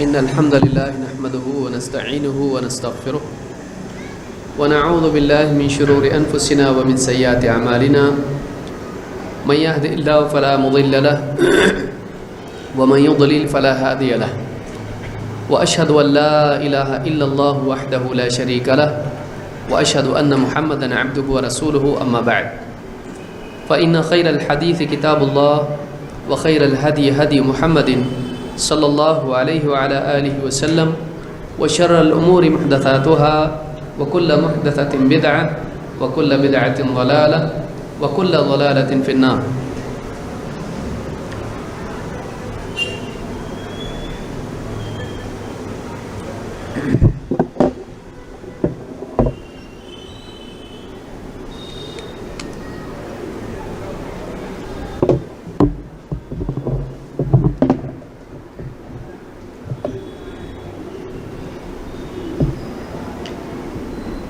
إن الحمد لله نحمده ونستعينه ونستغفره ونعوذ بالله من شرور أنفسنا ومن سيئات أعمالنا من يهد الله فلا مضل له ومن يضلل فلا هادي له وأشهد أن لا إله إلا الله وحده لا شريك له وأشهد أن محمدا عبده ورسوله أما بعد فإن خير الحديث كتاب الله وخير الهدي هدي محمد صلى الله عليه وعلى آله وسلم وشر الأمور محدثاتها وكل محدثة بدعة وكل بدعة ضلالة وكل ضلالة في النار.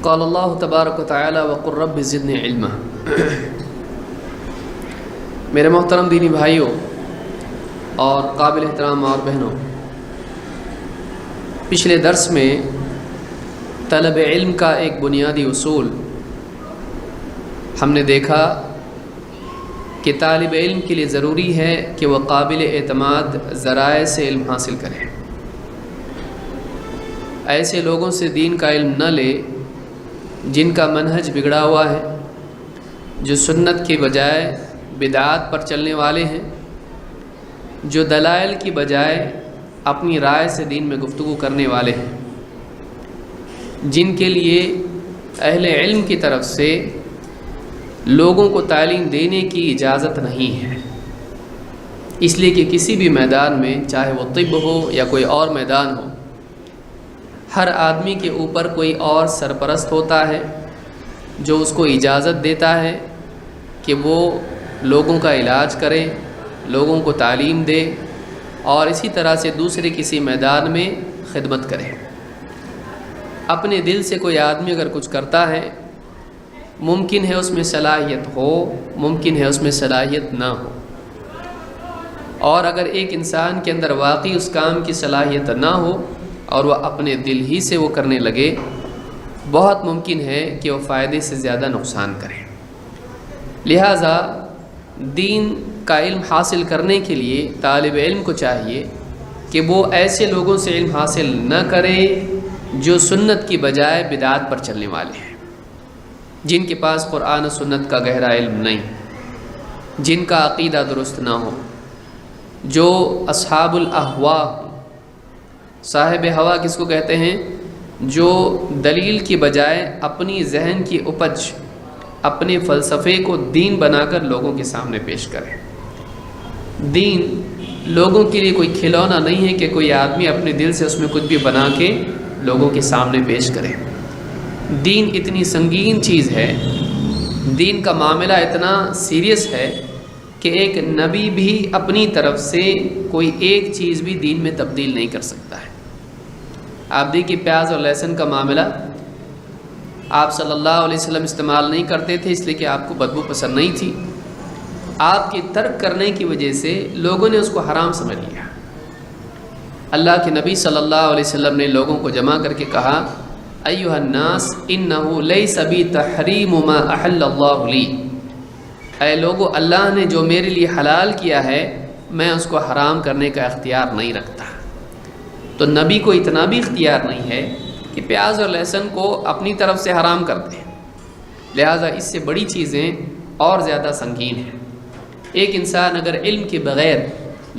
قال اللہ تبارک و تعالی وقل رب زدنی علما. میرے محترم دینی بھائیوں اور قابل احترام اور بہنوں، پچھلے درس میں طلب علم کا ایک بنیادی اصول ہم نے دیکھا کہ طالب علم کے لیے ضروری ہے کہ وہ قابل اعتماد ذرائع سے علم حاصل کرے، ایسے لوگوں سے دین کا علم نہ لے جن کا منہج بگڑا ہوا ہے، جو سنت کے بجائے بدعات پر چلنے والے ہیں، جو دلائل کی بجائے اپنی رائے سے دین میں گفتگو کرنے والے ہیں، جن کے لیے اہل علم کی طرف سے لوگوں کو تعلیم دینے کی اجازت نہیں ہے، اس لیے کہ کسی بھی میدان میں، چاہے وہ طب ہو یا کوئی اور میدان ہو، ہر آدمی کے اوپر کوئی اور سرپرست ہوتا ہے جو اس کو اجازت دیتا ہے کہ وہ لوگوں کا علاج کرے، لوگوں کو تعلیم دے اور اسی طرح سے دوسرے کسی میدان میں خدمت کرے۔ اپنے دل سے کوئی آدمی اگر کچھ کرتا ہے، ممکن ہے اس میں صلاحیت ہو، ممکن ہے اس میں صلاحیت نہ ہو، اور اگر ایک انسان کے اندر واقعی اس کام کی صلاحیت نہ ہو اور وہ اپنے دل ہی سے وہ کرنے لگے، بہت ممکن ہے کہ وہ فائدے سے زیادہ نقصان کرے۔ لہٰذا دین کا علم حاصل کرنے کے لیے طالب علم کو چاہیے کہ وہ ایسے لوگوں سے علم حاصل نہ کرے جو سنت کی بجائے بدعات پر چلنے والے ہیں، جن کے پاس قرآن و سنت کا گہرا علم نہیں، جن کا عقیدہ درست نہ ہو، جو اصحاب الاہواء، صاحب ہوا کس کو کہتے ہیں؟ جو دلیل کی بجائے اپنی ذہن کی اپج، اپنے فلسفے کو دین بنا کر لوگوں کے سامنے پیش کرے۔ دین لوگوں کے لیے کوئی کھلونا نہیں ہے کہ کوئی آدمی اپنے دل سے اس میں کچھ بھی بنا کے لوگوں کے سامنے پیش کرے۔ دین اتنی سنگین چیز ہے، دین کا معاملہ اتنا سیریس ہے کہ ایک نبی بھی اپنی طرف سے کوئی ایک چیز بھی دین میں تبدیل نہیں کر سکتا ہے۔ آپ دیکھیے پیاز اور لہسن کا معاملہ آپ صلی اللہ علیہ وسلم استعمال نہیں کرتے تھے، اس لیے کہ آپ کو بدبو پسند نہیں تھی، آپ کے ترک کرنے کی وجہ سے لوگوں نے اس کو حرام سمجھ لیا۔ اللہ کے نبی صلی اللہ علیہ وسلم نے لوگوں کو جمع کر کے کہا، ایھا الناس انہ لیس بی تحریم ما احل اللہ لی، اے لوگو، اللہ نے جو میرے لیے حلال کیا ہے میں اس کو حرام کرنے کا اختیار نہیں رکھتا۔ تو نبی کو اتنا بھی اختیار نہیں ہے کہ پیاز اور لہسن کو اپنی طرف سے حرام کر دیں، لہٰذا اس سے بڑی چیزیں اور زیادہ سنگین ہیں۔ ایک انسان اگر علم کے بغیر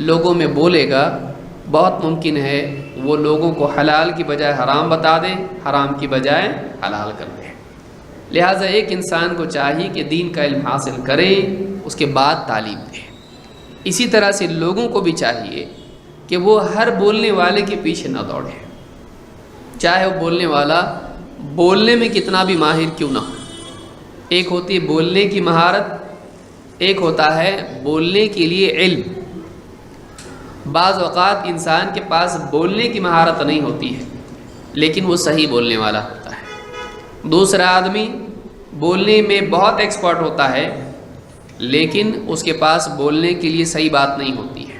لوگوں میں بولے گا، بہت ممکن ہے وہ لوگوں کو حلال کی بجائے حرام بتا دے، حرام کی بجائے حلال کر دے۔ لہٰذا ایک انسان کو چاہیے کہ دین کا علم حاصل کرے، اس کے بعد تعلیم دے۔ اسی طرح سے لوگوں کو بھی چاہیے کہ وہ ہر بولنے والے کے پیچھے نہ دوڑے، چاہے وہ بولنے والا بولنے میں کتنا بھی ماہر کیوں نہ ہو۔ ایک ہوتی ہے بولنے کی مہارت، ایک ہوتا ہے بولنے کے لیے علم۔ بعض اوقات انسان کے پاس بولنے کی مہارت نہیں ہوتی ہے لیکن وہ صحیح بولنے والا ہوتا ہے۔ دوسرا آدمی بولنے میں بہت ایکسپرٹ ہوتا ہے لیکن اس کے پاس بولنے کے لیے صحیح بات نہیں ہوتی ہے۔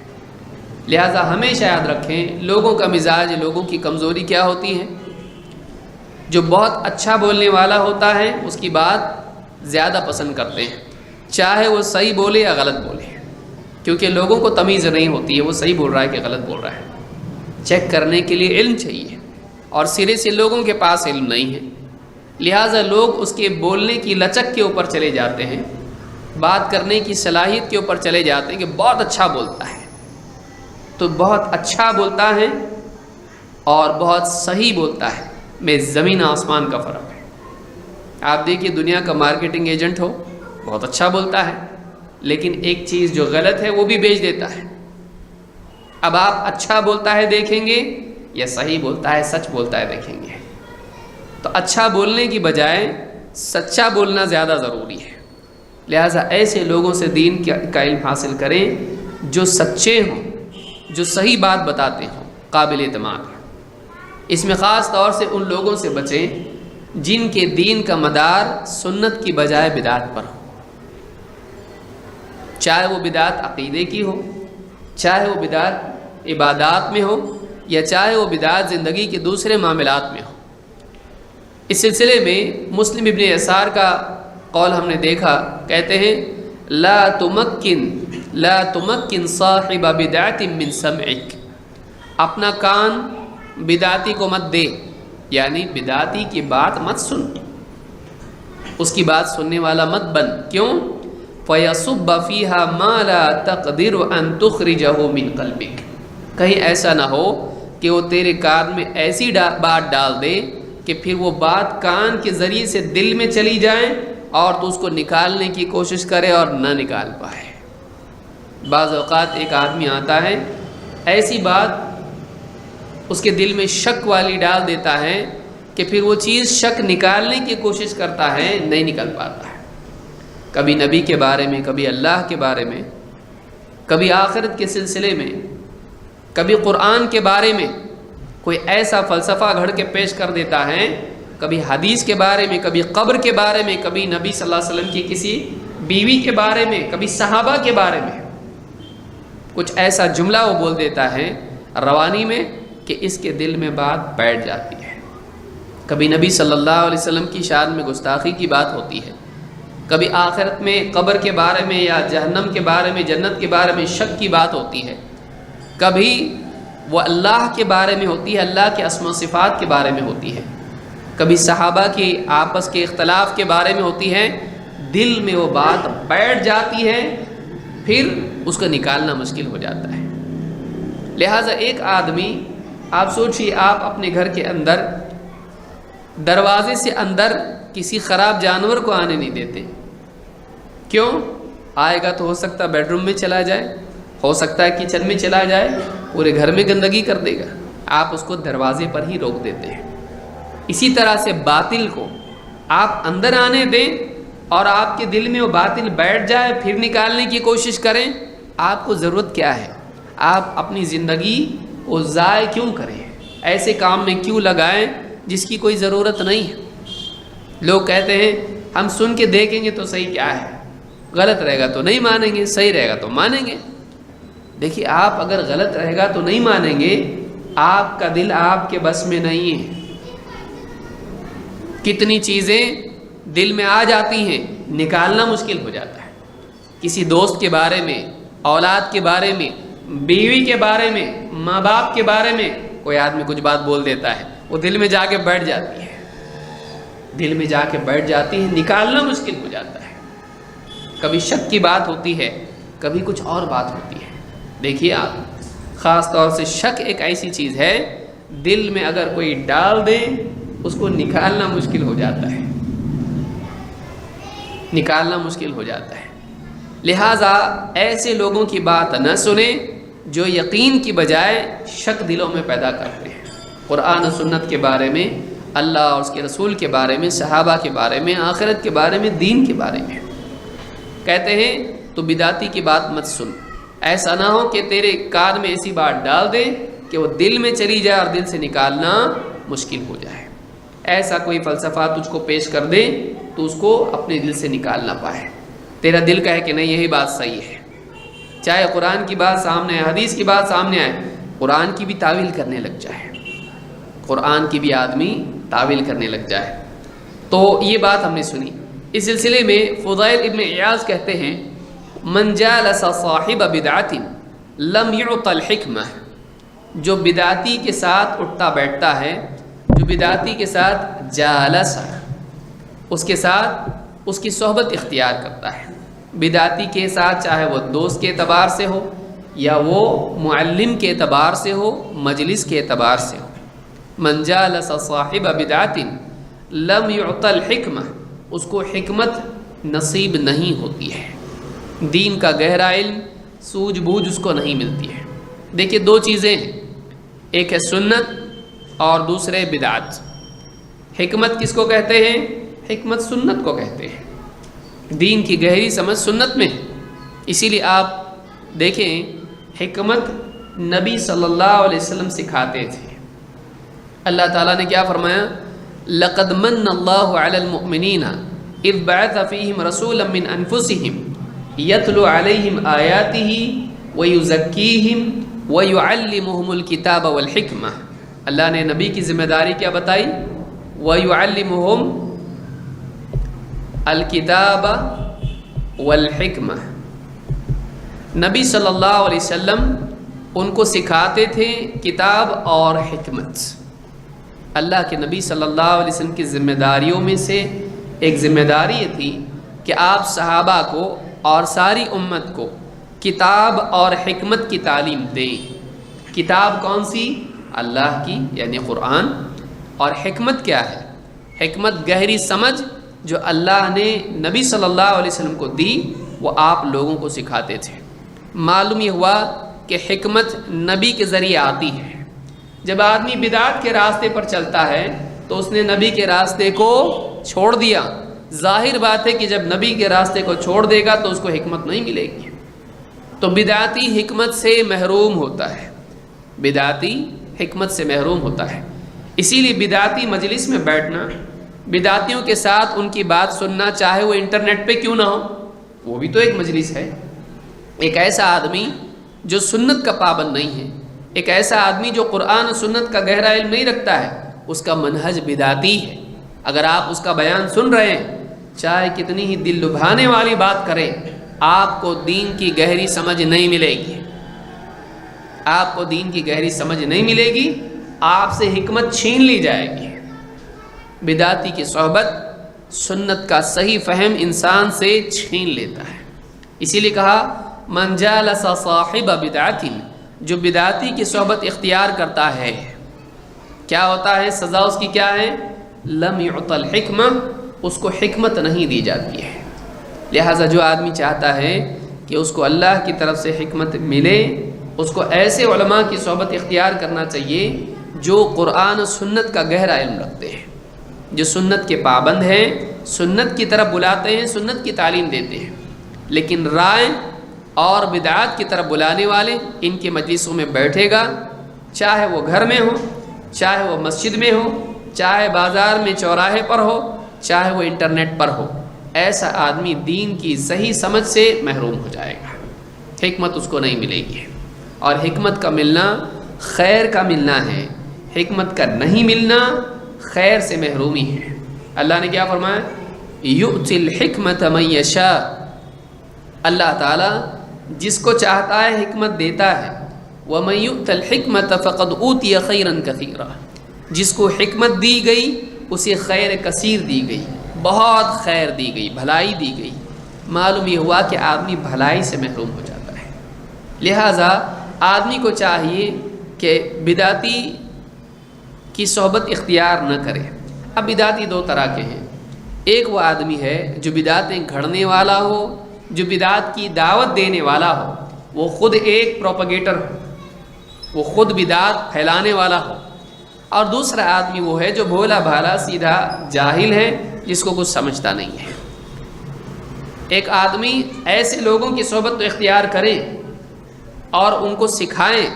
لہٰذا ہمیشہ یاد رکھیں لوگوں کا مزاج، لوگوں کی کمزوری کیا ہوتی ہے۔ جو بہت اچھا بولنے والا ہوتا ہے اس کی بات زیادہ پسند کرتے ہیں، چاہے وہ صحیح بولے یا غلط بولے، کیونکہ لوگوں کو تمیز نہیں ہوتی ہے وہ صحیح بول رہا ہے کہ غلط بول رہا ہے۔ چیک کرنے کے لیے علم چاہیے، اور سرے سے لوگوں کے پاس علم نہیں ہے، لہٰذا لوگ اس کے بولنے کی لچک کے اوپر چلے جاتے ہیں، بات کرنے کی صلاحیت کے اوپر چلے جاتے ہیں کہ بہت اچھا بولتا ہے۔ تو بہت اچھا بولتا ہے اور بہت صحیح بولتا ہے میں زمین آسمان کا فرق ہے۔ آپ دیکھیے دنیا کا مارکیٹنگ ایجنٹ ہو، بہت اچھا بولتا ہے، لیکن ایک چیز جو غلط ہے وہ بھی بیچ دیتا ہے۔ اب آپ اچھا بولتا ہے دیکھیں گے یا صحیح بولتا ہے، سچ بولتا ہے دیکھیں گے۔ تو اچھا بولنے کی بجائے سچا بولنا زیادہ ضروری ہے، لہٰذا ایسے لوگوں سے دین کا علم حاصل کریں جو سچے ہوں، جو صحیح بات بتاتے ہوں، قابل اعتماد ہوں۔ اس میں خاص طور سے ان لوگوں سے بچیں جن کے دین کا مدار سنت کی بجائے بدعت پر ہو، چاہے وہ بدعت عقیدے کی ہو، چاہے وہ بدعت عبادات میں ہو، یا چاہے وہ بدعت زندگی کے دوسرے معاملات میں ہو۔ اس سلسلے میں مسلم ابن یسار کا قول ہم نے دیکھا، کہتے ہیں لا تمکن صاحب بدعت من سمعک، اپنا کان بدعتی کو مت دے، یعنی بدعتی کی بات مت سن، اس کی بات سننے والا مت بن۔ کیوں؟ فَيَصُبَّ فِيهَا مَا لَا تَقْدِرُ أَن تُخْرِجَهُ مِن قَلْبِكَ، کہیں ایسا نہ ہو کہ وہ تیرے کان میں ایسی بات ڈال دے کہ پھر وہ بات کان کے ذریعے سے دل میں چلی جائے اور تو اس کو نکالنے کی کوشش کرے اور نہ نکال پائے۔ بعض اوقات ایک آدمی آتا ہے، ایسی بات اس کے دل میں شک والی ڈال دیتا ہے کہ پھر وہ چیز شک نکالنے کی کوشش کرتا ہے، نہیں نکل پاتا ہے۔ کبھی نبی کے بارے میں، کبھی اللہ کے بارے میں، کبھی آخرت کے سلسلے میں، کبھی قرآن کے بارے میں کوئی ایسا فلسفہ گھڑ کے پیش کر دیتا ہے، کبھی حدیث کے بارے میں، کبھی قبر کے بارے میں، کبھی نبی صلی اللہ علیہ وسلم کی کسی بیوی کے بارے میں، کبھی صحابہ کے بارے میں کچھ ایسا جملہ وہ بول دیتا ہے روانی میں کہ اس کے دل میں بات بیٹھ جاتی ہے۔ کبھی نبی صلی اللہ علیہ وسلم کی شان میں گستاخی کی بات ہوتی ہے، کبھی آخرت میں قبر کے بارے میں یا جہنم کے بارے میں، جنت کے بارے میں شک کی بات ہوتی ہے، کبھی وہ اللہ کے بارے میں ہوتی ہے، اللہ کے اسماء و صفات کے بارے میں ہوتی ہے، کبھی صحابہ کی آپس کے اختلاف کے بارے میں ہوتی ہے۔ دل میں وہ بات بیٹھ جاتی ہے، پھر اس کو نکالنا مشکل ہو جاتا ہے۔ لہٰذا ایک آدمی، آپ سوچیے، آپ اپنے گھر کے اندر دروازے سے اندر کسی خراب جانور کو آنے نہیں دیتے، کیوں؟ آئے گا تو ہو سکتا ہے بیڈ روم میں چلا جائے، ہو سکتا ہے کچن میں چلا جائے، پورے گھر میں گندگی کر دے گا، آپ اس کو دروازے پر ہی روک دیتے ہیں۔ اسی طرح سے باطل کو آپ اندر آنے دیں اور آپ کے دل میں وہ باطل بیٹھ جائے، پھر نکالنے کی کوشش کریں، آپ کو ضرورت کیا ہے؟ آپ اپنی زندگی کو ضائع کیوں کریں؟ ایسے کام میں کیوں لگائیں جس کی کوئی ضرورت نہیں ہے؟ لوگ کہتے ہیں ہم سن کے دیکھیں گے تو صحیح کیا ہے، غلط رہے گا تو نہیں مانیں گے، صحیح رہے گا تو مانیں گے۔ دیکھیے، آپ اگر غلط رہے گا تو نہیں مانیں گے، آپ کا دل آپ کے بس میں نہیں ہے۔ کتنی چیزیں دل میں آ جاتی ہیں، نکالنا مشکل ہو جاتا ہے۔ کسی دوست کے بارے میں، اولاد کے بارے میں، بیوی کے بارے میں، ماں باپ کے بارے میں کوئی آدمی کچھ بات بول دیتا ہے، وہ دل میں جا کے بیٹھ جاتی ہے، دل میں جا کے بیٹھ جاتی ہے، نکالنا مشکل ہو جاتا ہے۔ کبھی شک کی بات ہوتی ہے، کبھی کچھ اور بات ہوتی ہے۔ دیکھیے آپ، خاص طور سے شک ایک ایسی چیز ہے، دل میں اگر کوئی ڈال دے اس کو نکالنا مشکل ہو جاتا ہے، نکالنا مشکل ہو جاتا ہے۔ لہٰذا ایسے لوگوں کی بات نہ سنیں جو یقین کی بجائے شک دلوں میں پیدا کرتے ہیں، قرآن و سنت کے بارے میں، اللہ اور اس کے رسول کے بارے میں، صحابہ کے بارے میں، آخرت کے بارے میں، دین کے بارے میں۔ کہتے ہیں تو بدعتی کی بات مت سن، ایسا نہ ہو کہ تیرے کان میں ایسی بات ڈال دے کہ وہ دل میں چلی جائے اور دل سے نکالنا مشکل ہو جائے۔ ایسا کوئی فلسفہ تجھ کو پیش کر دے تو اس کو اپنے دل سے نکال نہ پائے، تیرا دل کہے کہ نہیں یہی بات صحیح ہے، چاہے قرآن کی بات سامنے آئے، حدیث کی بات سامنے آئے، قرآن کی بھی تعویل کرنے لگ جائے، قرآن کی بھی آدمی تعویل کرنے لگ جائے۔ تو یہ بات ہم نے سنی۔ اس سلسلے میں فضیل ابن عیاض کہتے ہیں من جالس صاحب بدعت لم يعط الحکمہ، جو بدعتی کے ساتھ اٹھتا بیٹھتا ہے، جو بدعتی کے ساتھ جالس، اس کے ساتھ اس کی صحبت اختیار کرتا ہے، بدعتی کے ساتھ چاہے وہ دوست کے اعتبار سے ہو یا وہ معلم کے اعتبار سے ہو، مجلس کے اعتبار سے ہو، من جالس صاحب بدعت لم يعط الحکمہ، اس کو حکمت نصیب نہیں ہوتی ہے، دین کا گہرا علم، سوجھ بوجھ اس کو نہیں ملتی ہے۔ دیکھیے دو چیزیں ہیں، ایک ہے سنت اور دوسرے بدعت۔ حکمت کس کو کہتے ہیں؟ حکمت سنت کو کہتے ہیں، دین کی گہری سمجھ سنت میں ہے۔ اسی لیے آپ دیکھیں حکمت نبی صلی اللہ علیہ وسلم سکھاتے تھے۔ اللہ تعالیٰ نے کیا فرمایا؟ لقد من اللہ علی المؤمنین اذ بعث فیہم رسولا من انفسہم یتلو علیہم آیاتہ ویزکیہم ویعلمہم الکتاب والحکمہ۔ اللہ نے نبی کی ذمہ داری کیا بتائی؟ ویعلمہم الکتاب والحکمہ۔ نبی صلی اللہ علیہ وسلم ان کو سکھاتے تھے کتاب اور حکمت۔ اللہ کے نبی صلی اللہ علیہ وسلم کی ذمہ داریوں میں سے ایک ذمہ داری یہ تھی کہ آپ صحابہ کو اور ساری امت کو کتاب اور حکمت کی تعلیم دیں۔ کتاب کون سی؟ اللہ کی یعنی قرآن، اور حکمت کیا ہے؟ حکمت گہری سمجھ جو اللہ نے نبی صلی اللہ علیہ وسلم کو دی، وہ آپ لوگوں کو سکھاتے تھے۔ معلوم یہ ہوا کہ حکمت نبی کے ذریعے آتی ہے۔ جب آدمی بدعت کے راستے پر چلتا ہے تو اس نے نبی کے راستے کو چھوڑ دیا۔ ظاہر بات ہے کہ جب نبی کے راستے کو چھوڑ دے گا تو اس کو حکمت نہیں ملے گی۔ تو بدعتی حکمت سے محروم ہوتا ہے، بدعتی حکمت سے محروم ہوتا ہے۔ اسی لیے بدعتی مجلس میں بیٹھنا، بدعتیوں کے ساتھ ان کی بات سننا، چاہے وہ انٹرنیٹ پہ کیوں نہ ہو، وہ بھی تو ایک مجلس ہے۔ ایک ایسا آدمی جو سنت کا پابند نہیں ہے، ایک ایسا آدمی جو قرآن و سنت کا گہرا علم نہیں رکھتا ہے، اس کا منہج بدعتی ہے۔ اگر آپ اس کا بیان سن رہے ہیں، چاہے کتنی ہی دل لبھانے والی بات کریں، آپ کو دین کی گہری سمجھ نہیں ملے گی، آپ کو دین کی گہری سمجھ نہیں ملے گی، آپ سے حکمت چھین لی جائے گی۔ بدعتی کی صحبت سنت کا صحیح فہم انسان سے چھین لیتا ہے۔ اسی لیے کہا من جالس صاحب بدعت، جو بدعتی کی صحبت اختیار کرتا ہے کیا ہوتا ہے؟ سزا اس کی کیا ہے؟ لم يعط الحکمہ، اس کو حکمت نہیں دی جاتی ہے۔ لہٰذا جو آدمی چاہتا ہے کہ اس کو اللہ کی طرف سے حکمت ملے، اس کو ایسے علماء کی صحبت اختیار کرنا چاہیے جو قرآن و سنت کا گہرا علم رکھتے ہیں، جو سنت کے پابند ہیں، سنت کی طرف بلاتے ہیں، سنت کی تعلیم دیتے ہیں۔ لیکن رائے اور بدعات کی طرف بلانے والے ان کے مجلسوں میں بیٹھے گا، چاہے وہ گھر میں ہو، چاہے وہ مسجد میں ہو، چاہے بازار میں چوراہے پر ہو، چاہے وہ انٹرنیٹ پر ہو، ایسا آدمی دین کی صحیح سمجھ سے محروم ہو جائے گا، حکمت اس کو نہیں ملے گی۔ اور حکمت کا ملنا خیر کا ملنا ہے، حکمت کا نہیں ملنا خیر سے محرومی ہے۔ اللہ نے کیا فرمایا؟ یؤتی الحکمت من یشاء، اللہ تعالیٰ جس کو چاہتا ہے حکمت دیتا ہے۔ وَمَن يُؤْتَ الْحِكْمَةَ فَقَدْ أُوتِيَ خَيْرًا كَثِيرًا، جس کو حکمت دی گئی اسے خیر کثیر دی گئی، بہت خیر دی گئی، بھلائی دی گئی۔ معلوم یہ ہوا کہ آدمی بھلائی سے محروم ہو جاتا ہے۔ لہٰذا آدمی کو چاہیے کہ بدعتی کی صحبت اختیار نہ کرے۔ اب بدعتی دو طرح کے ہیں، ایک وہ آدمی ہے جو بدعتیں گھڑنے والا ہو، جو بدعت کی دعوت دینے والا ہو، وہ خود ایک پروپیگیٹر ہو، وہ خود بدعت پھیلانے والا ہو، اور دوسرا آدمی وہ ہے جو بھولا بھالا سیدھا جاہل ہے، جس کو کچھ سمجھتا نہیں ہے۔ ایک آدمی ایسے لوگوں کی صحبت تو اختیار کرے اور ان کو سکھائیں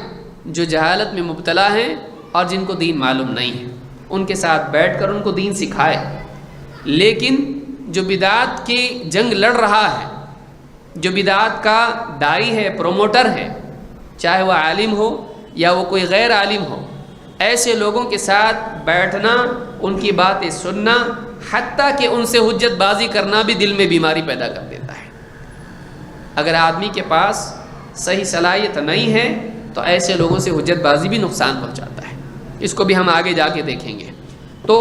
جو جہالت میں مبتلا ہیں اور جن کو دین معلوم نہیں ہے، ان کے ساتھ بیٹھ کر ان کو دین سکھائے۔ لیکن جو بدعت کی جنگ لڑ رہا ہے، جو بدعات کا داعی ہے، پروموٹر ہے، چاہے وہ عالم ہو یا وہ کوئی غیر عالم ہو، ایسے لوگوں کے ساتھ بیٹھنا، ان کی باتیں سننا، حتیٰ کہ ان سے حجت بازی کرنا بھی دل میں بیماری پیدا کر دیتا ہے۔ اگر آدمی کے پاس صحیح صلاحیت نہیں ہے تو ایسے لوگوں سے حجت بازی بھی نقصان پہنچاتا ہے۔ اس کو بھی ہم آگے جا کے دیکھیں گے۔ تو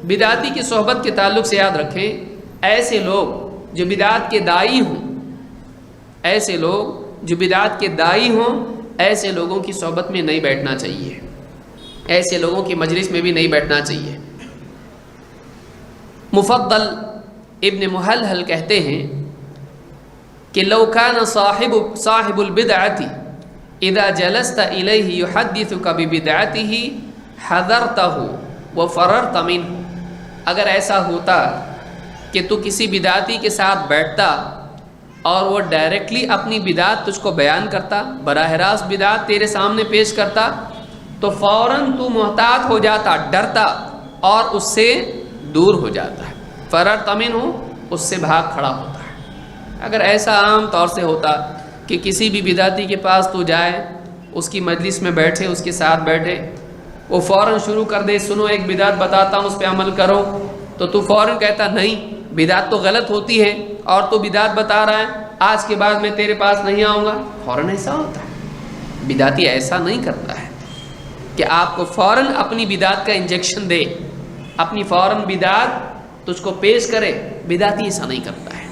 بدعاتی کی صحبت کے تعلق سے یاد رکھیں، ایسے لوگ جو بدعات کے داعی ہوں، ایسے لوگ جو بدعات کے داعی ہوں، ایسے لوگوں کی صحبت میں نہیں بیٹھنا چاہیے، ایسے لوگوں کی مجلس میں بھی نہیں بیٹھنا چاہیے۔ مفضل ابن محلحل کہتے ہیں کہ لو کان صاحب البدعۃ اذا جلست الیہ یحدثک ببدعتہ حذرتہ وفررت منہ، اگر ایسا ہوتا کہ تو کسی بدعتی کے ساتھ بیٹھتا اور وہ ڈائریکٹلی اپنی بدعت تجھ کو بیان کرتا، براہ راست بدعت تیرے سامنے پیش کرتا، تو فوراً تو محتاط ہو جاتا، ڈرتا اور اس سے دور ہو جاتا ہے۔ فررت منہ، اس سے بھاگ کھڑا ہوتا ہے۔ اگر ایسا عام طور سے ہوتا کہ کسی بھی بدعتی کے پاس تو جائے، اس کی مجلس میں بیٹھے، اس کے ساتھ بیٹھے، وہ فوراً شروع کر دے، سنو ایک بدعت بتاتا ہوں، اس پہ عمل کرو، تو فوراً کہتا نہیں بدعت تو غلط ہوتی ہے اور تو بدعت بتا رہا ہے، آج کے بعد میں تیرے پاس نہیں آؤں گا، فوراً ایسا ہوتا ہے۔ بدعتی ایسا نہیں کرتا ہے کہ آپ کو فوراً اپنی بدعت کا انجیکشن دے، اپنی فوراً بدعت تجھ کو پیش کرے، بدعتی ایسا نہیں کرتا ہے۔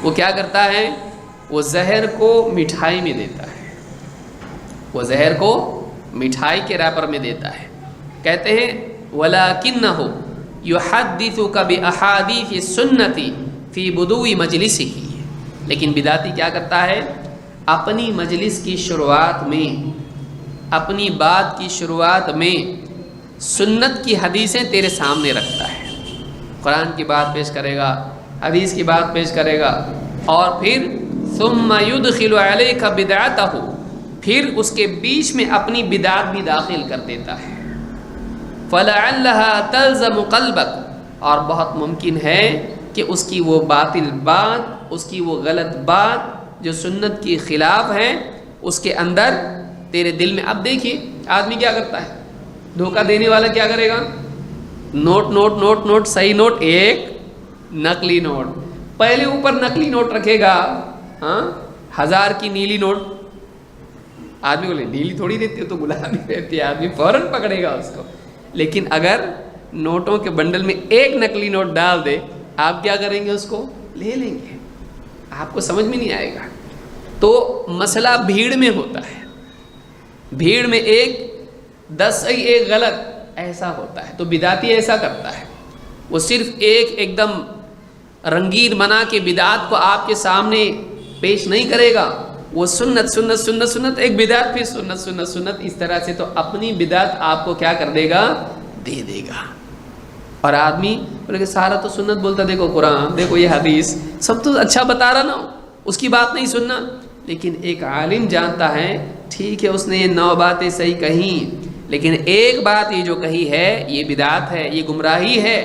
وہ کیا کرتا ہے؟ وہ زہر کو مٹھائی میں دیتا ہے، وہ زہر کو مٹھائی کے ریپر میں دیتا ہے۔ کہتے ہیں وَلَكِنَّهُ يُحَدِّثُكَ بِأَحَادِيثِ السُّنَّةِ فِي بُدُوِ مَجْلِسِهِ، لیکن بدعتی کیا کرتا ہے؟ اپنی مجلس کی شروعات میں، اپنی بات کی شروعات میں سنت کی حدیثیں تیرے سامنے رکھتا ہے، قرآن کی بات پیش کرے گا، حدیث کی بات پیش کرے گا، اور پھر ثم يدخل عليك بدعته، پھر اس کے بیچ میں اپنی بدعت بھی داخل کر دیتا ہے۔ فلعلها تلزم قلبك، اور بہت ممکن ہے کہ اس کی وہ باطل بات، اس کی وہ غلط بات جو سنت کے خلاف ہے، اس کے اندر تیرے دل میں۔ اب دیکھیے آدمی کیا کرتا ہے، دھوکہ دینے والا کیا کرے گا؟ نوٹ نوٹ نوٹ نوٹ، صحیح نوٹ ایک، نقلی نوٹ، پہلے اوپر نقلی نوٹ رکھے گا، ہاں 1000 کی نیلی نوٹ، آدمی بولے نیلی تھوڑی دیتی ہو تو گلابی دیتی ہے، آدمی فوراً پکڑے گا اس کو۔ لیکن اگر نوٹوں کے بنڈل میں ایک نقلی نوٹ ڈال دے، آپ کیا کریں گے؟ اس کو لے لیں گے، آپ کو سمجھ میں نہیں آئے گا۔ تو مسئلہ بھیڑ میں ہوتا ہے، بھیڑ میں ایک 10 صحیح ایک غلط ایسا ہوتا ہے۔ تو بدعتی ایسا کرتا ہے، وہ صرف ایک دم رنگین بنا کے بدعت کو آپ کے سامنے پیش نہیں کرے گا، وہ سنت سنت سنت سنت، ایک بدعت پھر سنت سنت سنت، اس طرح سے تو اپنی بدعت آپ کو کیا کر دے گا؟ دے دے گا۔ اور آدمی بولے کہ سارا تو سنت بولتا، دیکھو قرآن، دیکھو یہ حدیث، سب تو اچھا بتا رہا نا، اس کی بات نہیں سننا۔ لیکن ایک عالم جانتا ہے ٹھیک ہے اس نے یہ 9 باتیں صحیح کہیں، لیکن ایک بات یہ جو کہی ہے یہ بدعت ہے، یہ گمراہی ہے،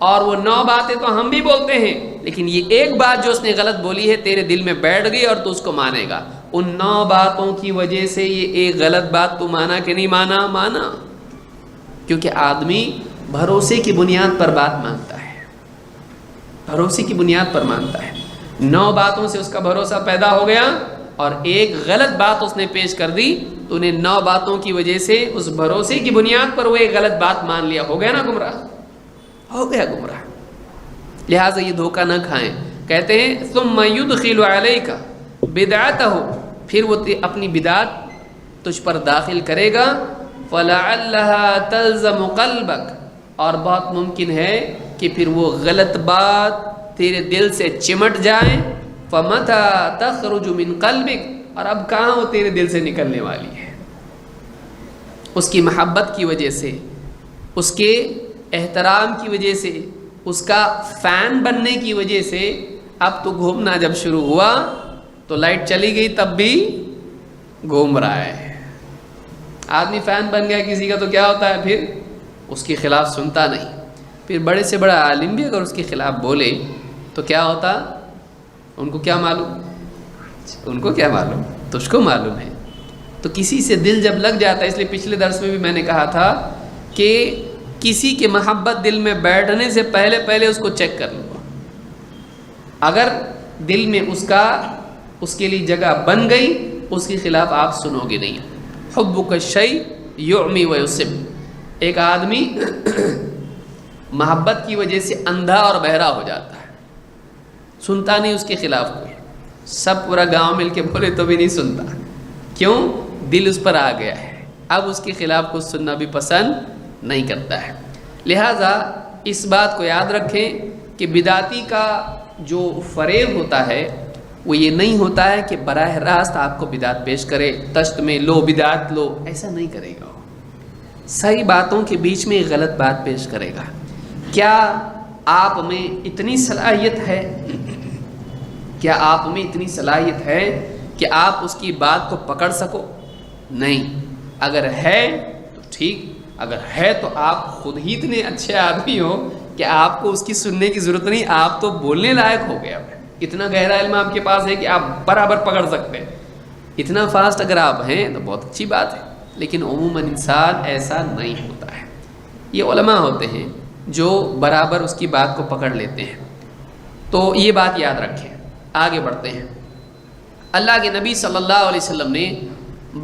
اور وہ 9 باتیں تو ہم بھی بولتے ہیں، لیکن یہ ایک بات جو اس نے غلط بولی ہے تیرے دل میں بیٹھ گئی اور تو اس کو مانے گا۔ ان 9 باتوں کی وجہ سے یہ ایک غلط بات تو مانا کہ نہیں مانا؟ مانا، کیونکہ آدمی بھروسے کی بنیاد پر بات مانتا ہے، بھروسے کی بنیاد پر مانتا ہے۔ 9 باتوں سے اس کا بھروسہ پیدا ہو گیا اور ایک غلط بات اس نے پیش کر دی، تو انہیں 9 باتوں کی وجہ سے اس بھروسے کی بنیاد پر وہ ایک غلط بات مان لیا، ہو گیا نا گمراہ، ہو گیا گمراہ۔ لہٰذا یہ دھوکہ نہ کھائیں۔ کہتے ہیں ثم يدخل عليك بدعته، پھر وہ اپنی بدعت تجھ پر داخل کرے گا، فلعلها تلزم قلبك، اور بہت ممکن ہے کہ پھر وہ غلط بات تیرے دل سے چمٹ جائے، فمتى تخرج من قلبك، اور اب کہاں وہ تیرے دل سے نکلنے والی ہے؟ اس کی محبت کی وجہ سے، اس کے احترام کی وجہ سے، اس کا فین بننے کی وجہ سے، اب تو گھومنا جب شروع ہوا تو لائٹ چلی گئی تب بھی گھوم رہا ہے۔ آدمی فین بن گیا کسی کا تو کیا ہوتا ہے؟ پھر اس کے خلاف سنتا نہیں۔ پھر بڑے سے بڑا عالم بھی اگر اس کے خلاف بولے تو کیا ہوتا؟ ان کو کیا معلوم؟ ان کو کیا معلوم، تجھ کو معلوم ہے۔ تو کسی سے دل جب لگ جاتا ہے، اس لیے پچھلے درس میں بھی میں نے کہا تھا کہ کسی کی محبت دل میں بیٹھنے سے پہلے اس کو چیک کر لو۔ اگر دل میں اس کے لیے جگہ بن گئی، اس کے خلاف آپ سنو گے نہیں۔ حبک الشیء یعمی ویصم، ایک آدمی محبت کی وجہ سے اندھا اور بہرا ہو جاتا ہے، سنتا نہیں اس کے خلاف کوئی، سب پورا گاؤں مل کے بولے تو بھی نہیں سنتا، کیوں؟ دل اس پر آ گیا ہے، اب اس کے خلاف کچھ سننا بھی پسند نہیں کرتا ہے۔ لہٰذا اس بات کو یاد رکھیں کہ بدعتی کا جو فریب ہوتا ہے وہ یہ نہیں ہوتا ہے کہ براہ راست آپ کو بدعت پیش کرے، تشت میں لو بدعت لو، ایسا نہیں کرے گا۔ صحیح باتوں کے بیچ میں غلط بات پیش کرے گا۔ کیا آپ میں اتنی صلاحیت ہے، کیا آپ میں اتنی صلاحیت ہے کہ آپ اس کی بات کو پکڑ سکو؟ نہیں۔ اگر ہے تو ٹھیک، اگر ہے تو آپ خود ہی اتنے اچھے آدمی ہو کہ آپ کو اس کی سننے کی ضرورت نہیں، آپ تو بولنے لائق ہو گیا، اتنا گہرا علم آپ کے پاس ہے کہ آپ برابر پکڑ سکتے ہیں، اتنا فاسٹ اگر آپ ہیں تو بہت اچھی بات ہے۔ لیکن عموماً انسان ایسا نہیں ہوتا ہے، یہ علماء ہوتے ہیں جو برابر اس کی بات کو پکڑ لیتے ہیں۔ تو یہ بات یاد رکھیں۔ آگے بڑھتے ہیں۔ اللہ کے نبی صلی اللہ علیہ وسلم نے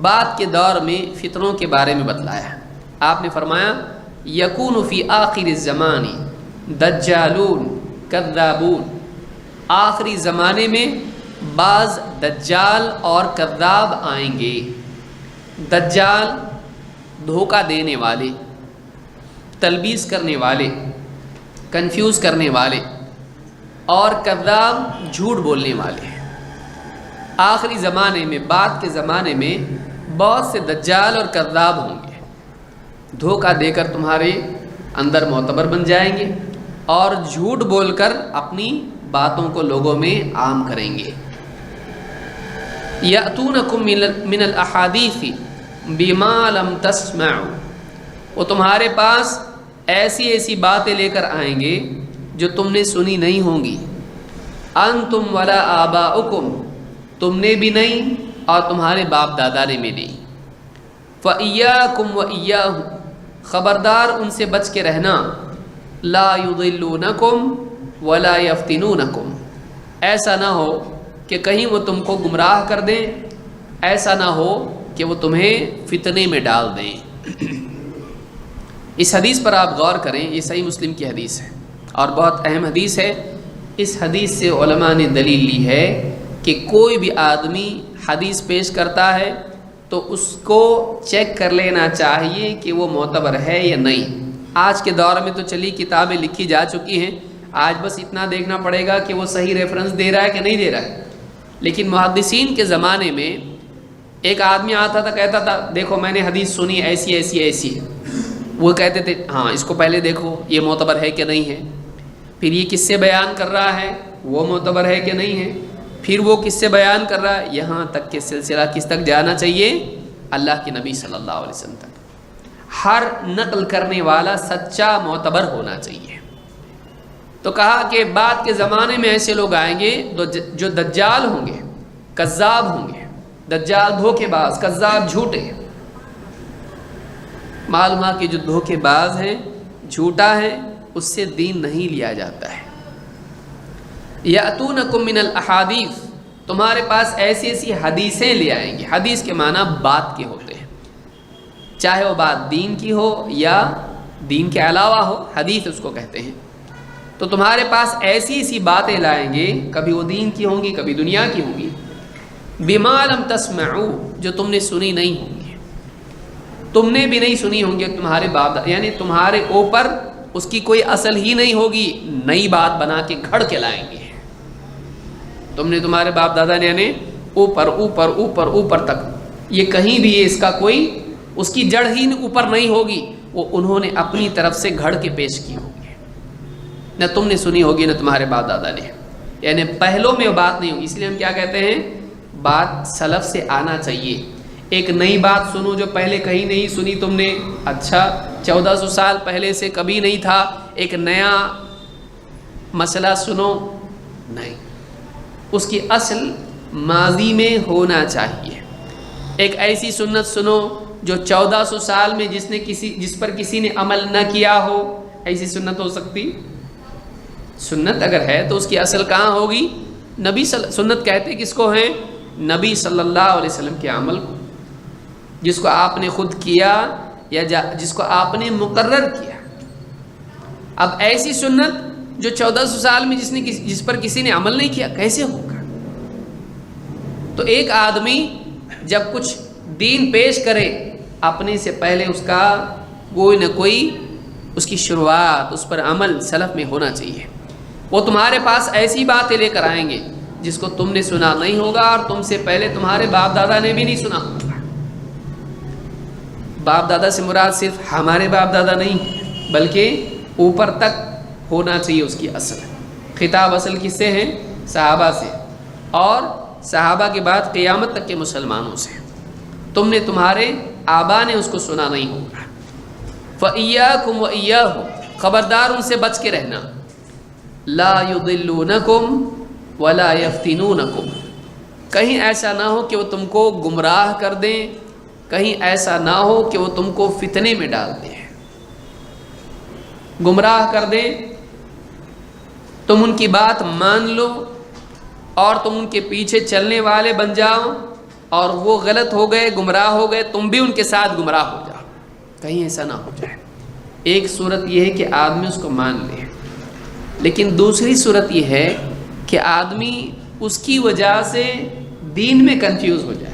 بعد کے دور میں فتنوں کے بارے میں بتلایا۔ آپ نے فرمایا یکون فی آخر الزمان دجالون کذابون، آخری زمانے میں بعض دجال اور کذاب آئیں گے۔ دجال دھوکہ دینے والے، تلبیس کرنے والے، کنفیوز کرنے والے، اور کذاب جھوٹ بولنے والے۔ آخری زمانے میں، بعد کے زمانے میں بہت سے دجال اور کذاب ہوں گے، دھوکہ دے کر تمہارے اندر معتبر بن جائیں گے اور جھوٹ بول کر اپنی باتوں کو لوگوں میں عام کریں گے۔ یأتونکم من الاحادیث بما لم تسمعوا، وہ تمہارے پاس ایسی ایسی باتیں لے کر آئیں گے جو تم نے سنی نہیں ہوں گی۔ انتم ولا آباؤکم، تم نے بھی نہیں اور تمہارے باپ دادا نے بھی نہیں۔ فإیاکم وإیاہم، خبردار ان سے بچ کے رہنا۔ لا یضلونکم ولا یفتنونکم، ایسا نہ ہو کہ کہیں وہ تم کو گمراہ کر دیں، ایسا نہ ہو کہ وہ تمہیں فتنے میں ڈال دیں۔ اس حدیث پر آپ غور کریں، یہ صحیح مسلم کی حدیث ہے اور بہت اہم حدیث ہے۔ اس حدیث سے علماء نے دلیل لی ہے کہ کوئی بھی آدمی حدیث پیش کرتا ہے تو اس کو چیک کر لینا چاہیے کہ وہ معتبر ہے یا نہیں۔ آج کے دور میں تو چلی کتابیں لکھی جا چکی ہیں، آج بس اتنا دیکھنا پڑے گا کہ وہ صحیح ریفرنس دے رہا ہے کہ نہیں دے رہا ہے۔ لیکن محدثین کے زمانے میں ایک آدمی آتا تھا، کہتا تھا دیکھو میں نے حدیث سنی ایسی ایسی ایسی، وہ کہتے تھے ہاں اس کو پہلے دیکھو یہ معتبر ہے کہ نہیں ہے، پھر یہ کس سے بیان کر رہا ہے وہ معتبر ہے کہ نہیں ہے، پھر وہ کس سے بیان کر رہا ہے، یہاں تک کہ سلسلہ کس تک جانا چاہیے؟ اللہ کے نبی صلی اللہ علیہ وسلم تک۔ ہر نقل کرنے والا سچا معتبر ہونا چاہیے۔ تو کہا کہ بعد کے زمانے میں ایسے لوگ آئیں گے جو دجال ہوں گے، کذاب ہوں گے، دجال دھوکے باز، کذاب جھوٹے۔ معلوم ہے کہ جو دھوکے باز ہیں، جھوٹا ہے، اس سے دین نہیں لیا جاتا ہے۔ یأتونکم من الاحادیث، تمہارے پاس ایسی ایسی حدیثیں لے آئیں گے۔ حدیث کے معنی بات کے ہوتے ہیں، چاہے وہ بات دین کی ہو یا دین کے علاوہ ہو، حدیث اس کو کہتے ہیں۔ تو تمہارے پاس ایسی ایسی باتیں لائیں گے، کبھی وہ دین کی ہوں گی، کبھی دنیا کی ہوں گی، بما لم تسمعوا، جو تم نے سنی نہیں ہوں گی، تم نے بھی نہیں سنی ہوں گی، تمہارے باپ یعنی تمہارے اوپر اس کی کوئی اصل ہی نہیں ہوگی، نئی بات بنا کے گھڑ کے لائیں گے۔ تم نے تمہارے باپ دادا نے یعنی اوپر اوپر اوپر اوپر تک، یہ کہیں بھی اس کا کوئی اس کی جڑ ہی اوپر نہیں ہوگی، وہ انہوں نے اپنی طرف سے گھڑ کے پیش کی ہوگی، نہ تم نے سنی ہوگی نہ تمہارے باپ دادا نے، یعنی پہلوں میں وہ بات نہیں ہوگی۔ اس لیے ہم کیا کہتے ہیں، بات سلف سے آنا چاہیے۔ ایک نئی بات سنو جو پہلے کہیں نہیں سنی تم نے، اچھا 1400 سال پہلے سے کبھی نہیں تھا، ایک نیا مسئلہ سنو، نہیں، اس کی اصل ماضی میں ہونا چاہیے۔ ایک ایسی سنت سنو جو 1400 سال میں جس پر کسی نے عمل نہ کیا ہو، ایسی سنت ہو سکتی؟ سنت اگر ہے تو اس کی اصل کہاں ہوگی؟ سنت کہتے کس کو ہیں؟ نبی صلی اللہ علیہ وسلم کے عمل کو، جس کو آپ نے خود کیا یا جس کو آپ نے مقرر کیا۔ اب ایسی سنت جو 1400 سال میں جس پر کسی نے عمل نہیں کیا، کیسے ہوگا؟ تو ایک آدمی جب کچھ دین پیش کرے، اپنے سے پہلے اس کا کوئی نہ کوئی اس کی شروعات، اس پر عمل سلف میں ہونا چاہیے۔ وہ تمہارے پاس ایسی باتیں لے کر آئیں گے جس کو تم نے سنا نہیں ہوگا، اور تم سے پہلے تمہارے باپ دادا نے بھی نہیں سنا ہوگا۔ باپ دادا سے مراد صرف ہمارے باپ دادا نہیں، بلکہ اوپر تک ہونا چاہیے اس کی اصل۔ خطاب اصل کس سے ہے؟ صحابہ سے، اور صحابہ کے بعد قیامت تک کے مسلمانوں سے۔ تم نے، تمہارے آبا نے اس کو سنا نہیں ہوگا۔ فَإِيَّاكُمْ وَإِيَّاهُمْ، خبردار ان سے بچ کے رہنا۔ لَا يُضِلُّونَكُمْ وَلَا يَفْتِنُونَكُمْ، کہیں ایسا نہ ہو کہ وہ تم کو گمراہ کر دیں، کہیں ایسا نہ ہو کہ وہ تم کو فتنے میں ڈال دیں، گمراہ کر دیں، تم ان کی بات مان لو اور تم ان کے پیچھے چلنے والے بن جاؤ، اور وہ غلط ہو گئے، گمراہ ہو گئے، تم بھی ان کے ساتھ گمراہ ہو جاؤ، کہیں ایسا نہ ہو جائے۔ ایک صورت یہ ہے کہ آدمی اس کو مان لے، لیکن دوسری صورت یہ ہے کہ آدمی اس کی وجہ سے دین میں کنفیوز ہو جائے۔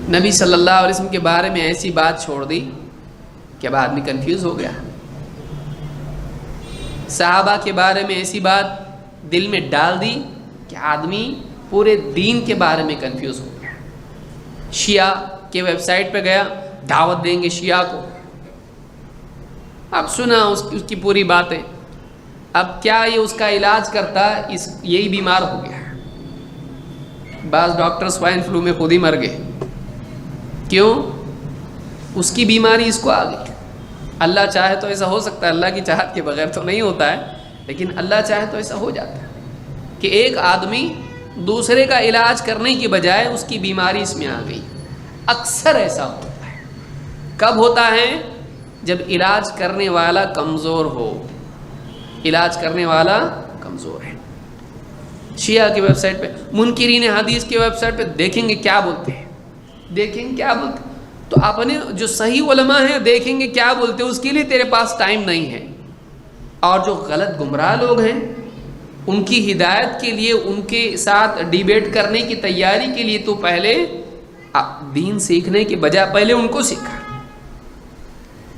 نبی صلی اللہ علیہ وسلم کے بارے میں ایسی بات چھوڑ دی کہ اب آدمی کنفیوز ہو گیا، صحابہ کے بارے میں ایسی بات دل میں ڈال دی کہ آدمی پورے دین کے بارے میں کنفیوز ہو گیا۔ شیعہ کے ویب سائٹ پہ گیا، دعوت دیں گے شیعہ کو، اب سنا اس کی پوری باتیں، اب کیا یہ اس کا علاج کرتا؟ یہی بیمار ہو گیا۔ بعض ڈاکٹر سوائن فلو میں خود ہی مر گئے، کیوں؟ اس کی بیماری اس کو آ گئی۔ اللہ چاہے تو ایسا ہو سکتا ہے، اللہ کی چاہت کے بغیر تو نہیں ہوتا ہے، لیکن اللہ چاہے تو ایسا ہو جاتا ہے کہ ایک آدمی دوسرے کا علاج کرنے کی بجائے اس کی بیماری اس میں آ گئی۔ اکثر ایسا ہوتا ہے۔ کب ہوتا ہے؟ جب علاج کرنے والا کمزور ہو، علاج کرنے والا کمزور ہے۔ شیعہ کی ویب سائٹ پہ، منکرین حدیث کی ویب سائٹ پہ دیکھیں گے کیا بولتے ہیں، دیکھیں گے کیا بولتے ہیں، تو اپنے جو صحیح علماء ہیں دیکھیں گے کیا بولتے ہیں، اس کے لیے تیرے پاس ٹائم نہیں ہے۔ اور جو غلط گمراہ لوگ ہیں، ان کی ہدایت کے لیے، ان کے ساتھ ڈیبیٹ کرنے کی تیاری کے لیے تو پہلے دین سیکھنے کے بجائے پہلے ان کو سیکھا،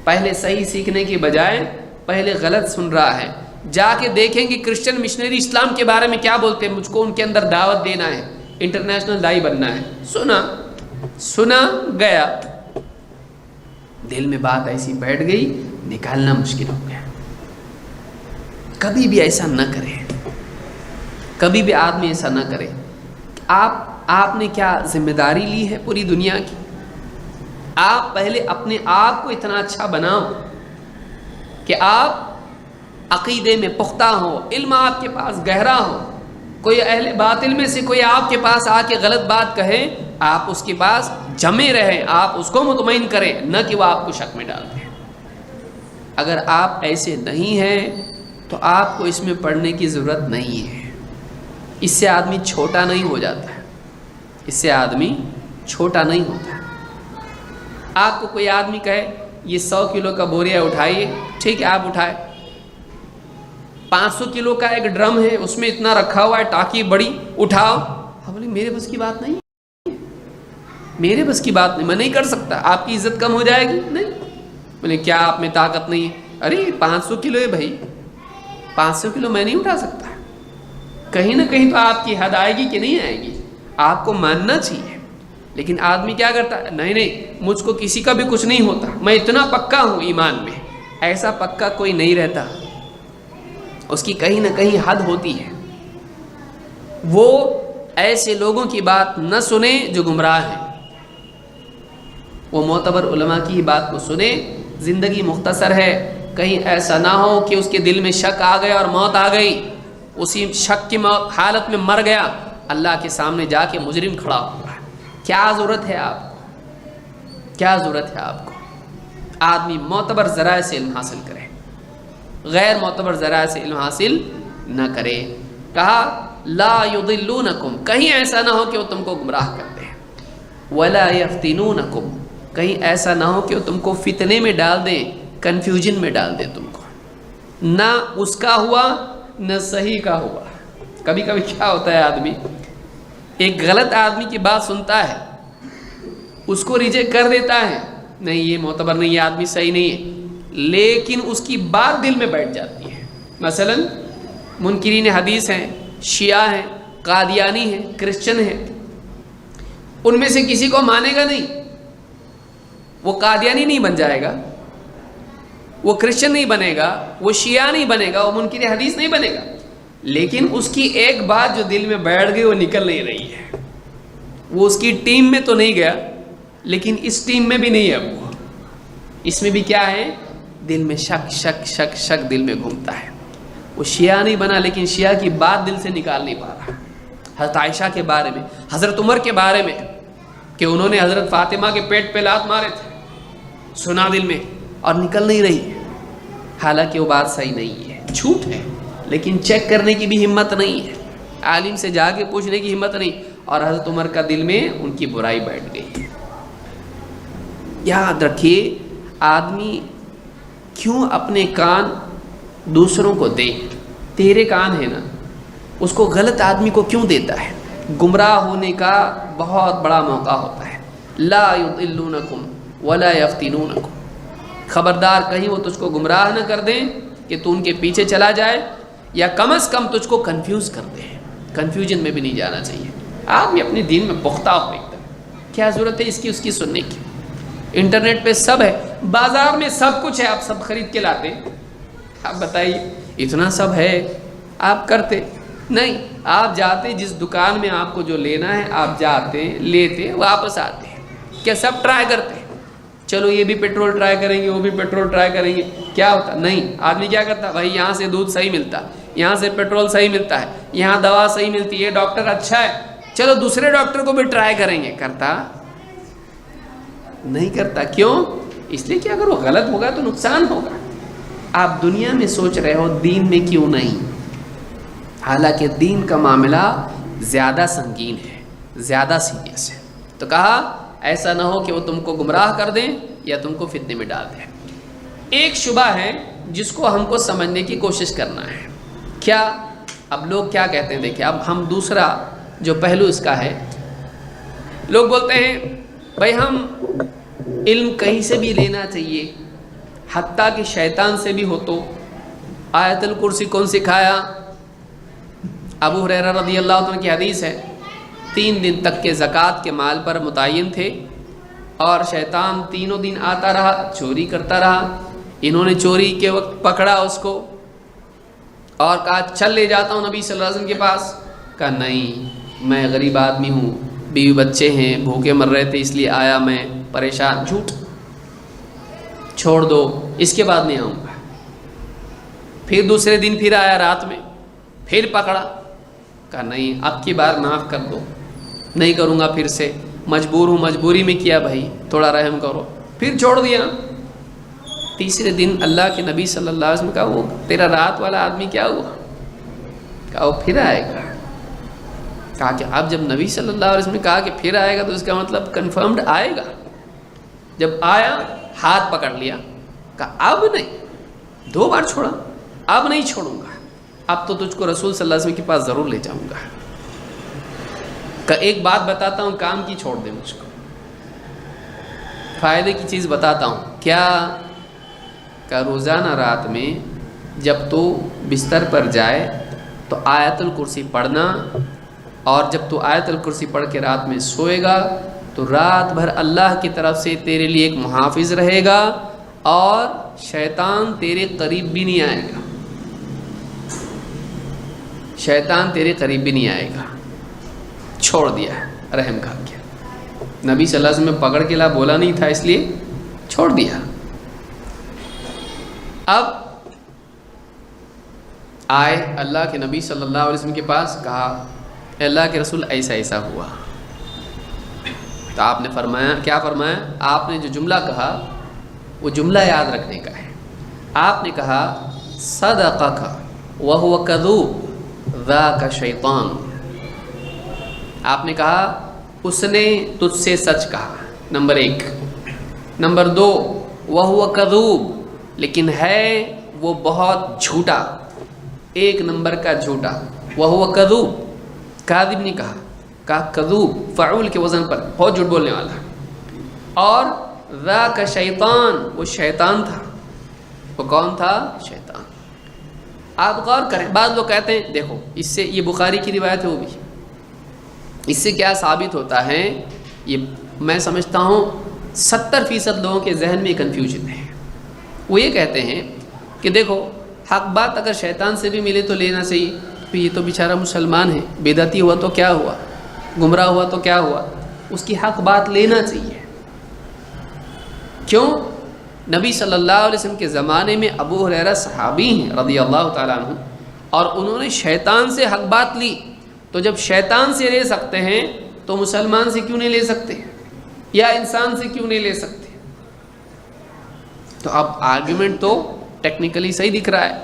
پہلے صحیح سیکھنے کے بجائے پہلے غلط سن رہا ہے۔ جا کے دیکھیں گے کرسچن مشنری اسلام کے بارے میں کیا بولتے ہیں، مجھ کو ان کے اندر دعوت دینا ہے، انٹرنیشنل دائی بننا ہے، سنا گیا، دل میں بات ایسی بیٹھ گئی، نکالنا مشکل ہو گیا۔ کبھی بھی ایسا نہ کرے، کبھی بھی آدمی ایسا نہ کرے۔ آپ نے کیا ذمہ داری لی ہے پوری دنیا کی؟ آپ پہلے اپنے آپ کو اتنا اچھا بناؤ کہ آپ عقیدے میں پختہ ہو، علم آپ کے پاس گہرا ہو، کوئی اہل باطل میں سے کوئی آپ کے پاس آ کے غلط بات کہے، آپ اس کے پاس جمے رہیں، آپ اس کو مطمئن کریں، نہ کہ وہ آپ کو شک میں ڈال دیں۔ اگر آپ ایسے نہیں ہیں تو آپ کو اس میں پڑھنے کی ضرورت نہیں ہے۔ اس سے آدمی چھوٹا نہیں ہو جاتا ہے، اس سے آدمی چھوٹا نہیں ہوتا۔ آپ کو کوئی آدمی کہے یہ 100 کلو کا بوریا اٹھائیے، ٹھیک ہے آپ اٹھائے۔ 500 کلو کا ایک ڈرم ہے، اس میں اتنا رکھا ہوا ہے ٹاکی بڑی، اٹھاؤ۔ ہاں بولے میرے بس کی بات نہیں، میرے بس کی بات نہیں، میں نہیں کر سکتا، آپ کی عزت کم ہو جائے گی۔ نہیں، بولے کیا آپ میں طاقت نہیں ہے؟ ارے 500 کلو ہے بھائی، 500 کلو میں نہیں اٹھا سکتا۔ کہیں نہ کہیں تو آپ کی حد آئے گی کہ نہیں آئے گی، آپ کو ماننا چاہیے۔ لیکن آدمی کیا کرتا ہے، نہیں مجھ کو کسی کا بھی کچھ نہیں ہوتا، میں اتنا پکا ہوں ایمان میں۔ ایسا پکا کوئی نہیں رہتا، اس کی کہیں نہ کہیں حد ہوتی ہے۔ وہ ایسے لوگوں کی بات نہ سنے جو گمراہ ہیں، وہ معتبر علماء کی بات کو سنے۔ زندگی مختصر ہے، کہیں ایسا نہ ہو کہ اس کے دل میں شک آ گیا اور موت آ گئی، اسی شک کی حالت میں مر گیا، اللہ کے سامنے جا کے مجرم کھڑا ہوگا۔ کیا ضرورت ہے آپ کو، کیا ضرورت ہے آپ کو؟ آدمی معتبر ذرائع سے علم حاصل کرے، غیر معتبر ذرائع سے علم حاصل نہ کرے۔ کہا لا یضلونکم، کہیں ایسا نہ ہو کہ وہ تم کو گمراہ کر دیں، ولا یفتنونکم، کہیں ایسا نہ ہو کہ وہ تم کو فتنے میں ڈال دیں، کنفیوژن میں ڈال دیں تم کو۔ نہ اس کا ہوا نہ صحیح کا ہوا۔ کبھی کبھی کیا ہوتا ہے، آدمی ایک غلط آدمی کی بات سنتا ہے، اس کو ریجیکٹ کر دیتا ہے، نہیں یہ معتبر نہیں، یہ آدمی صحیح نہیں ہے، لیکن اس کی بات دل میں بیٹھ جاتی ہے۔ مثلا منکرین حدیث ہیں، شیعہ ہیں، قادیانی ہیں، کرسچن ہیں، ان میں سے کسی کو مانے گا نہیں، وہ قادیانی نہیں بن جائے گا، وہ کرسچن نہیں بنے گا، وہ شیعہ نہیں بنے گا، وہ منکر حدیث نہیں بنے گا، لیکن اس کی ایک بات جو دل میں بیٹھ گئی وہ نکل نہیں رہی ہے۔ وہ اس کی ٹیم میں تو نہیں گیا، لیکن اس ٹیم میں بھی نہیں ہے، وہ اس میں بھی کیا ہے، دل میں شک شک شک شک دل میں گھومتا ہے۔ وہ شیعہ نہیں بنا، لیکن شیعہ کی بات دل سے نکال نہیں پا رہا۔ حضرت عائشہ کے بارے میں، حضرت عمر کے بارے میں، کہ انہوں نے حضرت فاطمہ کے پیٹ پہ لات مارے تھے، سنا دل میں اور نکل نہیں رہی، حالانکہ وہ بات صحیح نہیں ہے، جھوٹ ہے، لیکن چیک کرنے کی بھی ہمت نہیں ہے، عالم سے جا کے پوچھنے کی ہمت نہیں، اور حضرت عمر کا دل میں ان کی برائی بیٹھ گئی ہے۔ یاد رکھیے، آدمی کیوں اپنے کان دوسروں کو دے؟ تیرے کان ہے نا، اس کو غلط آدمی کو کیوں دیتا ہے؟ گمراہ ہونے کا بہت بڑا موقع ہوتا ہے۔ لا یضلونکم ولا یفتنونکم، خبردار کہیں وہ تجھ کو گمراہ نہ کر دیں کہ تو ان کے پیچھے چلا جائے، یا کم از کم تجھ کو کنفیوز کر دیں۔ کنفیوژن میں بھی نہیں جانا چاہیے۔ آدمی اپنے دین میں پختہ ہو ایک دم، کیا ضرورت ہے اس کی سننے کی؟ انٹرنیٹ پہ سب ہے، بازار میں سب کچھ ہے، آپ سب خرید کے لاتے، آپ بتائیے اتنا سب ہے، آپ کرتے نہیں؟ آپ جاتے جس دکان میں آپ کو جو لینا ہے، آپ جاتے لیتے واپس آتے، کیا سب ٹرائی کرتے؟ چلو یہ بھی پیٹرول ٹرائی کریں گے، وہ بھی پیٹرول ٹرائی کریں گے، کیا ہوتا؟ نہیں، آدمی کیا کرتا؟ بھائی یہاں سے دودھ صحیح ملتا، یہاں سے پیٹرول صحیح ملتا ہے، یہاں دوا صحیح ملتی ہے، ڈاکٹر اچھا ہے، چلو دوسرے ڈاکٹر کو بھی ٹرائی کریں گے۔ کرتا نہیں کرتا، کیوں؟ اس لیے کہ اگر وہ غلط ہوگا تو نقصان ہوگا۔ آپ دنیا میں سوچ رہے ہو، دین میں کیوں نہیں؟ حالانکہ دین کا معاملہ زیادہ سنگین ہے، زیادہ سیریس ہے۔ تو کہا ایسا نہ ہو کہ وہ تم کو گمراہ کر دیں یا تم کو فتنے میں ڈال دیں۔ ایک شبہ ہے جس کو ہم کو سمجھنے کی کوشش کرنا ہے۔ کیا؟ اب لوگ کیا کہتے ہیں، دیکھیں اب ہم دوسرا جو پہلو اس کا ہے، لوگ بولتے ہیں بھائی ہم علم کہیں سے بھی لینا چاہیے، حتیٰ کہ شیطان سے بھی ہو تو۔ آیت الکرسی کون سکھایا؟ ابو ہریرہ رضی اللہ عنہ کی حدیث ہے، 3 دن تک کے زکوٰۃ کے مال پر متعین تھے، اور شیطان تینوں دن آتا رہا، چوری کرتا رہا۔ انہوں نے چوری کے وقت پکڑا اس کو اور کہا چل لے جاتا ہوں نبی صلی اللہ علیہ وسلم کے پاس۔ کہا نہیں، میں غریب آدمی ہوں، بیوی بچے ہیں، بھوکے مر رہے تھے، اس لیے آیا، میں پریشان۔ جھوٹ، چھوڑ دو، اس کے بعد نہیں آؤں گا۔ پھر دوسرے دن پھر آیا رات میں، پھر پکڑا، کہا نہیں اب کی بار معاف کر دو، نہیں کروں گا پھر سے، مجبور ہوں، مجبوری میں کیا بھائی، تھوڑا رحم کرو۔ پھر چھوڑ دیا۔ تیسرے دن اللہ کے نبی صلی اللہ علیہ وسلم کہا وہ تیرا رات والا آدمی کیا ہوا؟ کہا وہ پھر آئے گا۔ کہا کہ اب جب نبی صلی اللہ علیہ وسلم نے کہا کہ پھر آئے گا تو اس کا مطلب کنفرمڈ آئے گا۔ جب آیا ہاتھ پکڑ لیا، کہا اب نہیں، 2 بار چھوڑا، اب نہیں چھوڑوں گا، اب تو تجھ کو رسول صلی اللہ علیہ وسلم کے پاس ضرور لے جاؤں گا۔ کہ ایک بات بتاتا ہوں، کام کی چھوڑ دے مجھ کو، فائدے کی چیز بتاتا ہوں۔ کیا؟ کہ روزانہ رات میں جب تو بستر پر جائے تو آیت الکرسی پڑھنا، اور جب تو آیت الکرسی پڑھ کے رات میں سوئے گا تو رات بھر اللہ کی طرف سے تیرے لیے ایک محافظ رہے گا، اور شیطان تیرے قریب بھی نہیں آئے گا، شیطان تیرے قریب بھی نہیں آئے گا۔ چھوڑ دیا، رحم کھا گیا۔ نبی صلی اللہ علیہ وسلم پکڑ کے لا بولا نہیں تھا، اس لیے چھوڑ دیا۔ اب آئے اللہ کے نبی صلی اللہ علیہ وسلم کے پاس، کہا اللہ کے رسول ایسا ایسا ہوا۔ تو آپ نے فرمایا، کیا فرمایا؟ آپ نے جو جملہ کہا وہ جملہ یاد رکھنے کا ہے۔ آپ نے کہا صدقک وہو کذوب ذاک شیطان۔ آپ نے کہا اس نے تجھ سے سچ کہا، نمبر 1۔ نمبر 2، وہو کذوب، لیکن ہے وہ بہت جھوٹا، 1 نمبر کا جھوٹا۔ وہو کذوب، کاذب نہیں کہا کذوب، فعول کے وزن پر، بہت جھوٹ بولنے والا۔ اور ذاک شیطان، وہ شیطان تھا۔ وہ کون تھا؟ شیطان۔ آپ غور کریں، بعض لوگ کہتے ہیں دیکھو اس سے، یہ بخاری کی روایت ہے وہ بھی، اس سے کیا ثابت ہوتا ہے؟ یہ میں سمجھتا ہوں 70% لوگوں کے ذہن میں کنفیوژن ہے۔ وہ یہ کہتے ہیں کہ دیکھو حق بات اگر شیطان سے بھی ملے تو لینا چاہیے، تو یہ تو بیچارہ مسلمان ہے، بدعتی ہوا تو کیا ہوا، گمراہ ہوا تو کیا ہوا، اس کی حق بات لینا چاہیے۔ کیوں؟ نبی صلی اللہ علیہ وسلم کے زمانے میں ابو ہریرہ صحابی ہیں رضی اللہ تعالیٰ عنہ، اور انہوں نے شیطان سے حق بات لی، تو جب شیطان سے لے سکتے ہیں تو مسلمان سے کیوں نہیں لے سکتے، یا انسان سے کیوں نہیں لے سکتے؟ تو اب آرگیومنٹ تو ٹیکنیکلی صحیح دکھ رہا ہے،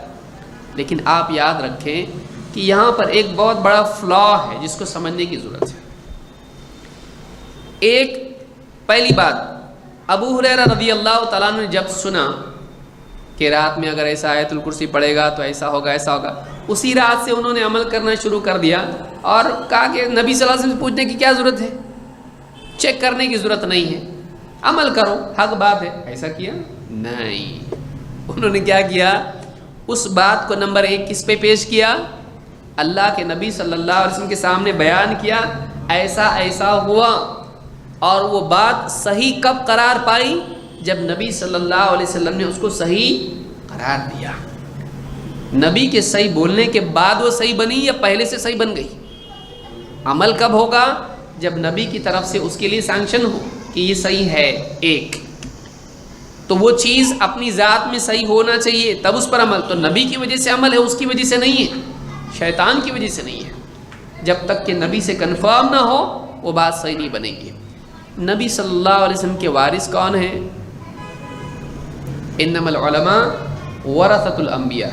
لیکن آپ یاد رکھیں کہ یہاں پر ایک بہت بڑا فلا ہے جس کو سمجھنے کی ضرورت ہے۔ ایک پہلی بات، ابو ہریرہ رضی اللہ تعالیٰ عنہ نے جب سنا کہ رات میں اگر ایسا آیت الکرسی پڑھے گا تو ایسا ہوگا ایسا ہوگا، اسی رات سے انہوں نے عمل کرنا شروع کر دیا، اور کہا کہ نبی صلی اللہ علیہ وسلم سے پوچھنے کی کیا ضرورت ہے، چیک کرنے کی ضرورت نہیں ہے، عمل کرو، حق بات ہے۔ ایسا کیا نہیں، انہوں نے کیا کیا؟ اس بات کو نمبر 1 کس پہ پیش کیا؟ اللہ کے نبی صلی اللہ علیہ وسلم کے سامنے بیان کیا، ایسا ایسا ہوا۔ اور وہ بات صحیح کب قرار پائی؟ جب نبی صلی اللہ علیہ وسلم نے اس کو صحیح قرار دیا۔ نبی کے صحیح بولنے کے بعد وہ صحیح بنی یا پہلے سے صحیح بن گئی؟ عمل کب ہوگا؟ جب نبی کی طرف سے اس کے لیے سینکشن ہو کہ یہ صحیح ہے۔ ایک تو وہ چیز اپنی ذات میں صحیح ہونا چاہیے، تب اس پر عمل۔ تو نبی کی وجہ سے عمل ہے، اس کی وجہ سے نہیں ہے، شیطان کی وجہ سے نہیں ہے۔ جب تک کہ نبی سے کنفرم نہ ہو وہ بات صحیح نہیں بنے گی۔ نبی صلی اللہ علیہ وسلم کے وارث کون ہیں؟ انما العلماء ورثۃ الانبیاء،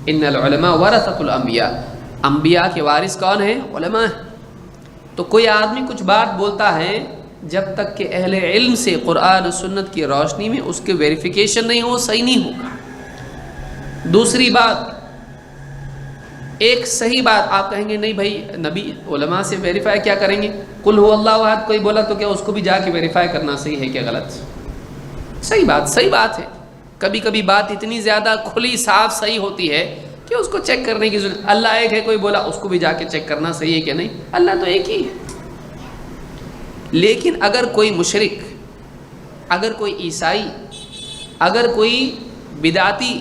ان العلماء ورثۃ الانبیاء، انبیاء کے وارث کون ہیں؟ علماء ہیں۔ تو کوئی آدمی کچھ بات بولتا ہے، جب تک کہ اہل علم سے قرآن و سنت کی روشنی میں اس کے ویریفیکیشن نہیں ہو، صحیح نہیں ہوگا۔ دوسری بات، ایک صحیح بات آپ کہیں گے نہیں بھائی نبی علماء سے ویریفائی کیا کریں گے؟ قل هو اللہ احد کوئی بولا تو کیا اس کو بھی جا کے ویریفائی کرنا صحیح ہے کیا غلط؟ صحیح بات ہے۔ کبھی کبھی بات اتنی زیادہ کھلی صاف صحیح ہوتی ہے کہ اس کو چیک کرنے کی ضرورت۔ اللہ ایک ہے کوئی بولا، اس کو بھی جا کے چیک کرنا صحیح ہے کہ نہیں؟ اللہ تو ایک ہی ہے۔ لیکن اگر کوئی مشرک، اگر کوئی عیسائی، اگر کوئی بدعتی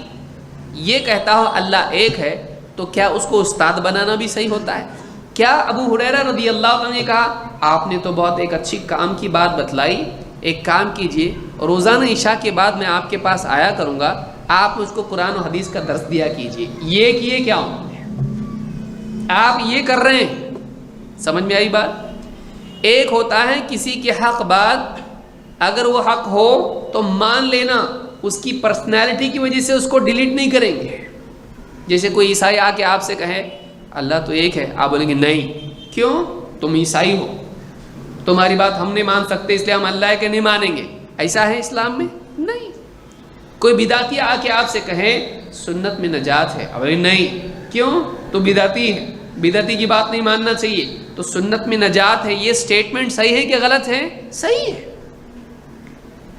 یہ کہتا ہو اللہ ایک ہے، تو کیا اس کو استاد بنانا بھی صحیح ہوتا ہے؟ کیا ابو ہریرہ رضی اللہ عنہ نے کہا آپ نے تو بہت ایک اچھی کام کی بات بتلائی، ایک کام کیجئے، روزانہ عشاء کے بعد میں آپ کے پاس آیا کروں گا، آپ مجھ کو قرآن و حدیث کا درس دیا کیجئے۔ یہ کیے کیا انہوں نے؟ آپ یہ کر رہے ہیں۔ سمجھ میں آئی بات؟ ایک ہوتا ہے کسی کی حق بات، اگر وہ حق ہو تو مان لینا، اس کی پرسنالٹی کی وجہ سے اس کو ڈیلیٹ نہیں کریں گے۔ جیسے کوئی عیسائی آ کے آپ سے کہے اللہ تو ایک ہے، آپ بولیں گے نہیں، کیوں؟ تم عیسائی ہو، تمہاری بات ہم نہیں مان سکتے اس لیے ہم اللہ کے نہیں مانیں گے۔ ایسا ہے اسلام میں؟ نہیں۔ کوئی بدعتی آ کے آپ سے کہے سنت میں نجات ہے، اب نہیں، کیوں؟ تو بدعتی ہے، بدعتی کی بات نہیں ماننا چاہیے، تو سنت میں نجات ہے، یہ سٹیٹمنٹ صحیح ہے کہ غلط ہے؟ صحیح ہے۔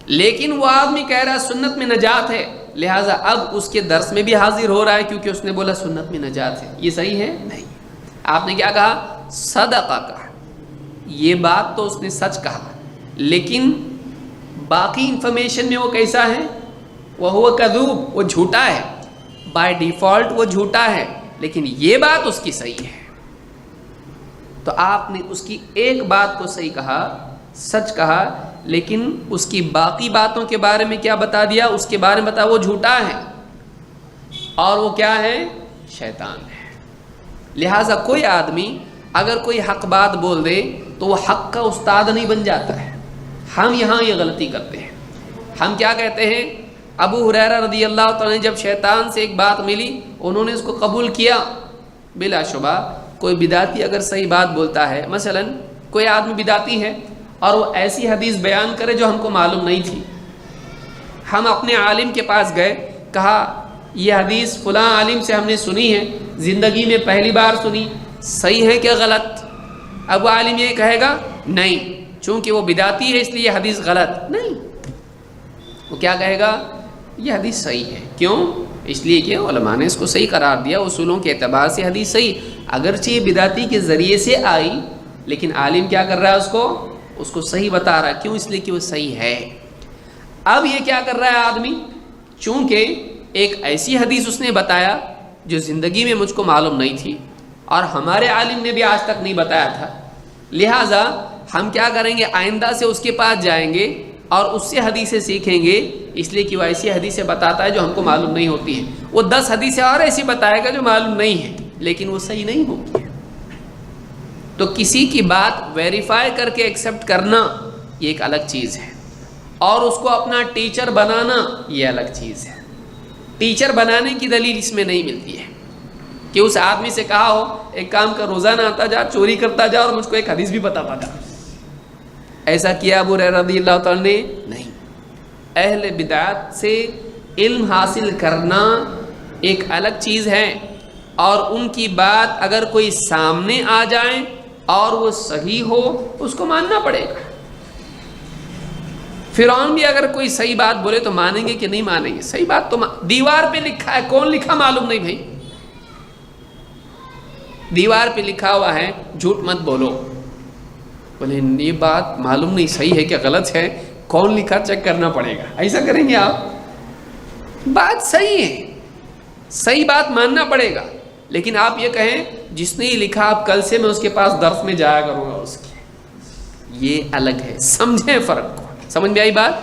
لیکن وہ آدمی کہہ رہا سنت میں نجات ہے، لہٰذا اب اس کے درس میں بھی حاضر ہو رہا ہے کیونکہ اس نے بولا سنت میں نجات ہے، یہ صحیح ہے؟ نہیں۔ آپ نے کیا کہا؟ صدقہ کہا، یہ بات تو اس نے سچ کہا، لیکن باقی انفارمیشن میں وہ کیسا ہے؟ وہ کذوب، وہ جھوٹا ہے، بائی ڈیفالٹ وہ جھوٹا ہے، لیکن یہ بات اس کی صحیح ہے۔ تو آپ نے اس کی ایک بات کو صحیح کہا، سچ کہا، لیکن اس کی باقی باتوں کے بارے میں کیا بتا دیا؟ اس کے بارے میں بتا وہ جھوٹا ہے، اور وہ کیا ہے؟ شیطان ہے۔ لہٰذا کوئی آدمی اگر کوئی حق بات بول دے تو وہ حق کا استاد نہیں بن جاتا ہے. ہم یہاں یہ غلطی کرتے ہیں. ہم کیا کہتے ہیں؟ ابو ہریرہ رضی اللہ تعالیٰ نے جب شیطان سے ایک بات ملی انہوں نے اس کو قبول کیا. بلا شبہ کوئی بدعتی اگر صحیح بات بولتا ہے، مثلا کوئی آدمی بدعتی ہے اور وہ ایسی حدیث بیان کرے جو ہم کو معلوم نہیں تھی، ہم اپنے عالم کے پاس گئے، کہا یہ حدیث فلاں عالم سے ہم نے سنی ہے، زندگی میں پہلی بار سنی، صحیح ہے کہ غلط؟ اب وہ عالم یہ کہے گا نہیں، چونکہ وہ بدعتی ہے اس لیے یہ حدیث غلط نہیں. وہ کیا کہے گا؟ یہ حدیث صحیح ہے. کیوں؟ اس لیے کہ علماء نے اس کو صحیح قرار دیا، اصولوں کے اعتبار سے حدیث صحیح. اگرچہ یہ بدعتی کے ذریعے سے آئی لیکن عالم کیا کر رہا ہے؟ اس کو صحیح بتا رہا ہے. کیوں؟ اس لیے کہ وہ صحیح ہے. اب یہ کیا کر رہا ہے آدمی؟ چونکہ ایک ایسی حدیث اس نے بتایا جو زندگی میں مجھ کو معلوم نہیں تھی اور ہمارے عالم نے بھی آج تک نہیں بتایا تھا، لہٰذا ہم کیا کریں گے؟ آئندہ سے اس کے پاس جائیں گے اور اس سے حدیثیں سیکھیں گے، اس لیے کہ وہ ایسی حدیثیں بتاتا ہے جو ہم کو معلوم نہیں ہوتی ہیں. وہ 10 حدیثیں اور ایسی بتائے گا جو معلوم نہیں ہیں لیکن وہ صحیح نہیں ہوگی. تو کسی کی بات ویریفائی کر کے ایکسیپٹ کرنا یہ ایک الگ چیز ہے، اور اس کو اپنا ٹیچر بنانا یہ الگ چیز ہے. ٹیچر بنانے کی دلیل اس میں نہیں ملتی ہے کہ اس آدمی سے کہا ہو ایک کام کر، روزانہ آتا جا، چوری کرتا جا اور مجھ کو ایک حدیث بھی بتاتا جا. ایسا کیا ابو ہریرہ رضی اللہ تعالیٰ نے؟ نہیں. اہل بدعت سے علم حاصل کرنا ایک الگ چیز ہے، اور ان کی بات اگر کوئی سامنے آ جائے اور وہ صحیح ہو اس کو ماننا پڑے گا. فرعون بھی اگر کوئی صحیح بات بولے تو مانیں گے کہ نہیں مانیں گے؟ صحیح بات تو دیوار پہ لکھا ہے، کون لکھا معلوم نہیں بھائی. دیوار پہ لکھا ہوا ہے جھوٹ مت بولو، بولے یہ بات معلوم نہیں صحیح ہے کہ غلط ہے، کون لکھا چیک کرنا پڑے گا. ایسا کریں گے آپ؟ بات صحیح ہے، صحیح بات ماننا پڑے گا، لیکن آپ یہ کہیں جس نے یہ لکھا اب کل سے میں اس کے پاس درس میں جایا کروں گا اس کے، یہ الگ ہے. سمجھیں فرق کو. سمجھ میں آئی بات؟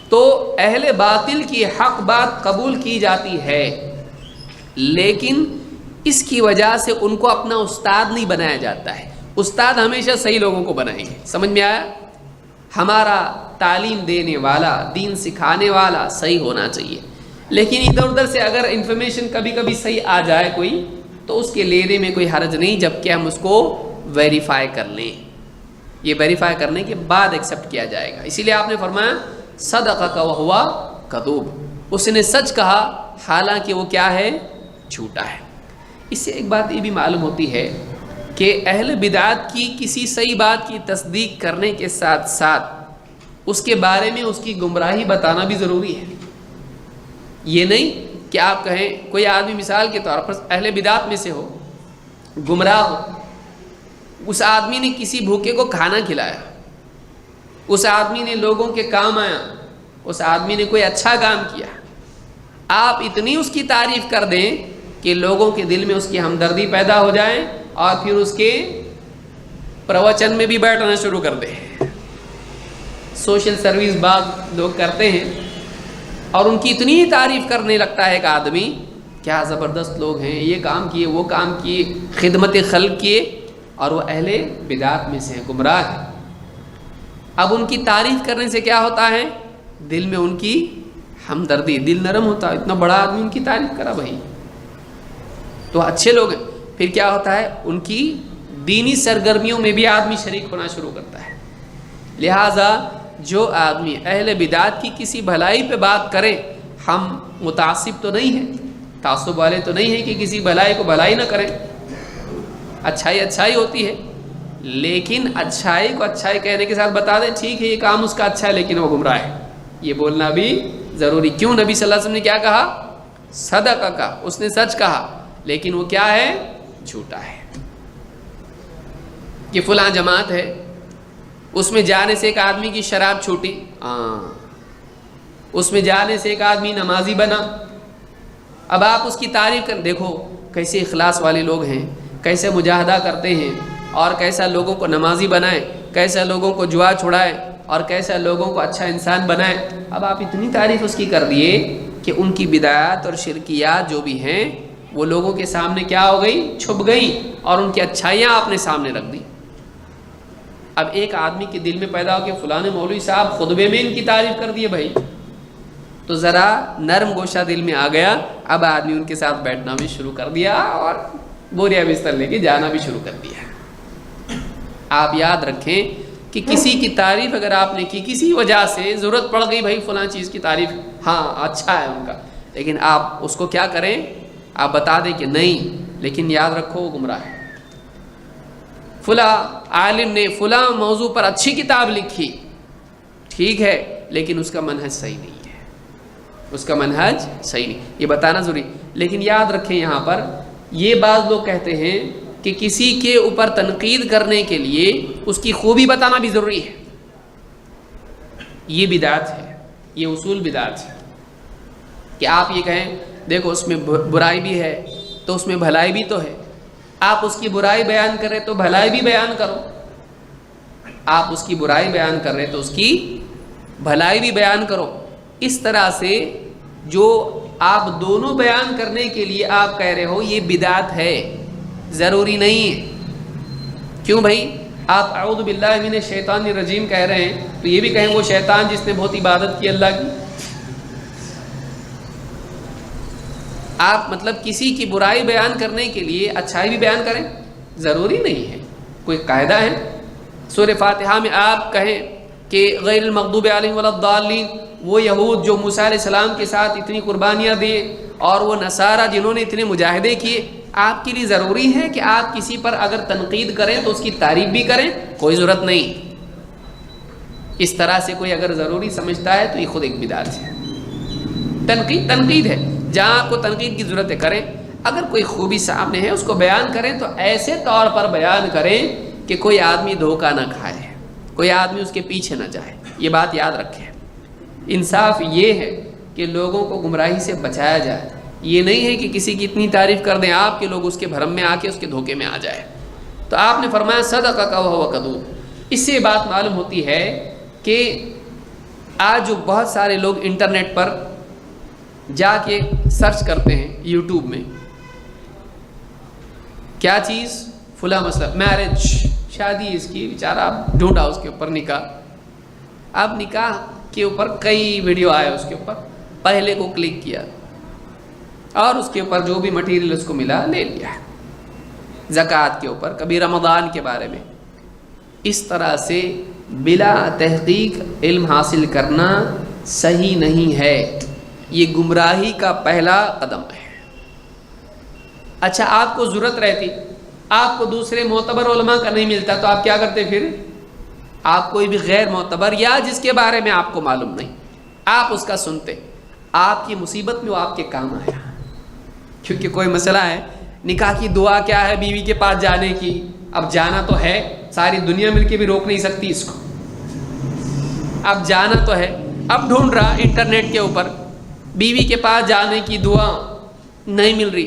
تو اہل باطل کی حق بات قبول کی جاتی ہے لیکن اس کی وجہ سے ان کو اپنا استاد نہیں بنایا جاتا ہے. استاد ہمیشہ صحیح لوگوں کو بنائیں گے. سمجھ میں آیا؟ ہمارا تعلیم دینے والا، دین سکھانے والا صحیح ہونا چاہیے، لیکن ادھر ادھر سے اگر انفارمیشن کبھی کبھی صحیح آ جائے کوئی تو اس کے لینے میں کوئی حرج نہیں، جبکہ ہم اس کو ویریفائی کر لیں. یہ ویریفائی کرنے کے بعد ایکسیپٹ کیا جائے گا. اسی لیے آپ نے فرمایا صدقک وہو کذوب، اس نے سچ کہا حالانکہ وہ کیا ہے؟ جھوٹا ہے. اس سے ایک بات یہ بھی معلوم ہوتی ہے کہ اہل بدعت کی کسی صحیح بات کی تصدیق کرنے کے ساتھ ساتھ اس کے بارے میں اس کی گمراہی بتانا بھی ضروری ہے. یہ نہیں کہ آپ کہیں کوئی آدمی مثال کے طور پر اہل بدعت میں سے ہو، گمراہ ہو، اس آدمی نے کسی بھوکے کو کھانا کھلایا، اس آدمی نے لوگوں کے کام آیا، اس آدمی نے کوئی اچھا کام کیا، آپ اتنی اس کی تعریف کر دیں کہ لوگوں کے دل میں اس کی ہمدردی پیدا ہو جائے اور پھر اس کے پروچن میں بھی بیٹھنا شروع کر دیں. سوشل سروس بعض لوگ کرتے ہیں اور ان کی اتنی تعریف کرنے لگتا ہے ایک آدمی، کیا زبردست لوگ ہیں، یہ کام کیے، وہ کام کیے، خدمت خلق کیے، اور وہ اہل بدعت میں سے ہیں، گمراہ ہیں. اب ان کی تعریف کرنے سے کیا ہوتا ہے؟ دل میں ان کی ہمدردی، دل نرم ہوتا ہے. اتنا بڑا آدمی ان کی تعریف کرا بھائی تو اچھے لوگ ہیں. پھر کیا ہوتا ہے؟ ان کی دینی سرگرمیوں میں بھی آدمی شریک ہونا شروع کرتا ہے. لہٰذا جو آدمی اہل بدعت کی کسی بھلائی پہ بات کرے، ہم متعصب تو نہیں ہیں، تعصب والے تو نہیں ہیں کہ کسی بھلائی کو بھلائی نہ کریں. اچھائی اچھائی ہوتی ہے، لیکن اچھائی کو اچھائی کہنے کے ساتھ بتا دیں ٹھیک ہے یہ کام اس کا اچھا ہے لیکن وہ گمراہ ہے، یہ بولنا بھی ضروری. کیوں؟ نبی صلی اللہ علیہ وسلم نے کیا کہا؟ صدقہ کا، اس نے سچ کہا، لیکن وہ کیا ہے؟ جھوٹا ہے. کہ فلاں جماعت ہے، اس میں جانے سے ایک آدمی کی شراب چھوٹی، اس میں جانے سے ایک آدمی نمازی بنا. اب آپ اس کی تعریف کر، دیکھو کیسے اخلاص والے لوگ ہیں، کیسے مجاہدہ کرتے ہیں، اور کیسا لوگوں کو نمازی بنائے، کیسا لوگوں کو جوا چھڑائے، اور کیسا لوگوں کو اچھا انسان بنائے. اب آپ اتنی تعریف اس کی کر دیے کہ ان کی بدعات اور شرکیات جو بھی ہیں وہ لوگوں کے سامنے کیا ہو گئی؟ چھپ گئی، اور ان کی اچھائیاں آپ نے سامنے رکھ دی۔ اب ایک آدمی کے دل میں پیدا ہو کہ فلاں مولوی صاحب خطبے میں ان کی تعریف کر دیے بھائی، تو ذرا نرم گوشہ دل میں آ گیا، اب آدمی ان کے ساتھ بیٹھنا بھی شروع کر دیا اور بوریا بستر لے کے جانا بھی شروع کر دیا۔ آپ یاد رکھیں کہ کسی کی تعریف اگر آپ نے کی، کسی وجہ سے ضرورت پڑ گئی بھائی فلاں چیز کی تعریف، ہاں اچھا ہے ان کا، لیکن آپ اس کو کیا کریں؟ آپ بتا دیں کہ نہیں، لیکن یاد رکھو وہ گمراہ ہے۔ فلاں عالم نے فلاں موضوع پر اچھی کتاب لکھی، ٹھیک ہے، لیکن اس کا منہج صحیح نہیں ہے، اس کا منہج صحیح نہیں، یہ بتانا ضروری۔ لیکن یاد رکھیں یہاں پر یہ بعض لوگ کہتے ہیں کہ کسی کے اوپر تنقید کرنے کے لیے اس کی خوبی بتانا بھی ضروری ہے، یہ بدعت ہے، یہ اصول بدعت ہے کہ آپ یہ کہیں دیکھو اس میں برائی بھی ہے تو اس میں بھلائی بھی تو ہے، آپ اس کی برائی بیان کر رہے تو بھلائی بھی بیان کرو، آپ اس کی برائی بیان کر رہے تو اس کی بھلائی بھی بیان کرو۔ اس طرح سے جو آپ دونوں بیان کرنے کے لیے آپ کہہ رہے ہو یہ بدعت ہے، ضروری نہیں ہے۔ کیوں بھائی؟ آپ اعوذ باللہ من الشیطان الرجیم کہہ رہے ہیں تو یہ بھی کہیں وہ شیطان جس نے بہت عبادت کی اللہ کی؟ آپ مطلب کسی کی برائی بیان کرنے کے لیے اچھائی بھی بیان کریں؟ ضروری نہیں ہے، کوئی قاعدہ ہے؟ سورہ فاتحہ میں آپ کہیں کہ غیر المغضوب علیہم ولا الضالین، وہ یہود جو موسیٰ علیہ السلام کے ساتھ اتنی قربانیاں دیے، اور وہ نصارہ جنہوں نے اتنے مجاہدے کیے، آپ کے لیے ضروری ہے کہ آپ کسی پر اگر تنقید کریں تو اس کی تعریف بھی کریں؟ کوئی ضرورت نہیں۔ اس طرح سے کوئی اگر ضروری سمجھتا ہے تو یہ خود ایک بدعت ہے۔ تنقید ہے، جہاں آپ کو تنقید کی ضرورت ہے کریں، اگر کوئی خوبی سامنے ہے اس کو بیان کریں تو ایسے طور پر بیان کریں کہ کوئی آدمی دھوکہ نہ کھائے، کوئی آدمی اس کے پیچھے نہ جائے، یہ بات یاد رکھیں۔ انصاف یہ ہے کہ لوگوں کو گمراہی سے بچایا جائے، یہ نہیں ہے کہ کسی کی اتنی تعریف کر دیں آپ کے لوگ اس کے بھرم میں آ کے اس کے دھوکے میں آ جائے۔ تو آپ نے فرمایا صدقک وہو کذوب۔ اس سے بات معلوم ہوتی ہے کہ آج جو بہت سارے لوگ انٹرنیٹ پر جا کے سرچ کرتے ہیں یوٹیوب میں، کیا چیز؟ فلاں مسئلہ میرج، شادی اس کی، بیچارہ اب ڈھونڈا اس کے اوپر نکاح، اب نکاح کے اوپر کئی ویڈیو آئے، اس کے اوپر پہلے کو کلک کیا اور اس کے اوپر جو بھی مٹیریل اس کو ملا لے لیا، زکوٰۃ کے اوپر، کبھی رمضان کے بارے میں۔ اس طرح سے بلا تحقیق علم حاصل کرنا صحیح نہیں ہے، یہ گمراہی کا پہلا قدم ہے۔ اچھا آپ کو ضرورت رہتی، آپ کو دوسرے معتبر علماء کا نہیں ملتا تو آپ کیا کرتے پھر؟ آپ کوئی بھی غیر معتبر یا جس کے بارے میں آپ کو معلوم نہیں، آپ اس کا سنتے، آپ کی مصیبت میں وہ آپ کے کام آیا۔ کیونکہ کوئی مسئلہ ہے، نکاح کی دعا کیا ہے؟ بیوی کے پاس جانے کی، اب جانا تو ہے، ساری دنیا مل کے بھی روک نہیں سکتی اس کو، اب جانا تو ہے، اب ڈھونڈ رہا انٹرنیٹ کے اوپر، بیوی کے پاس جانے کی دعا نہیں مل رہی،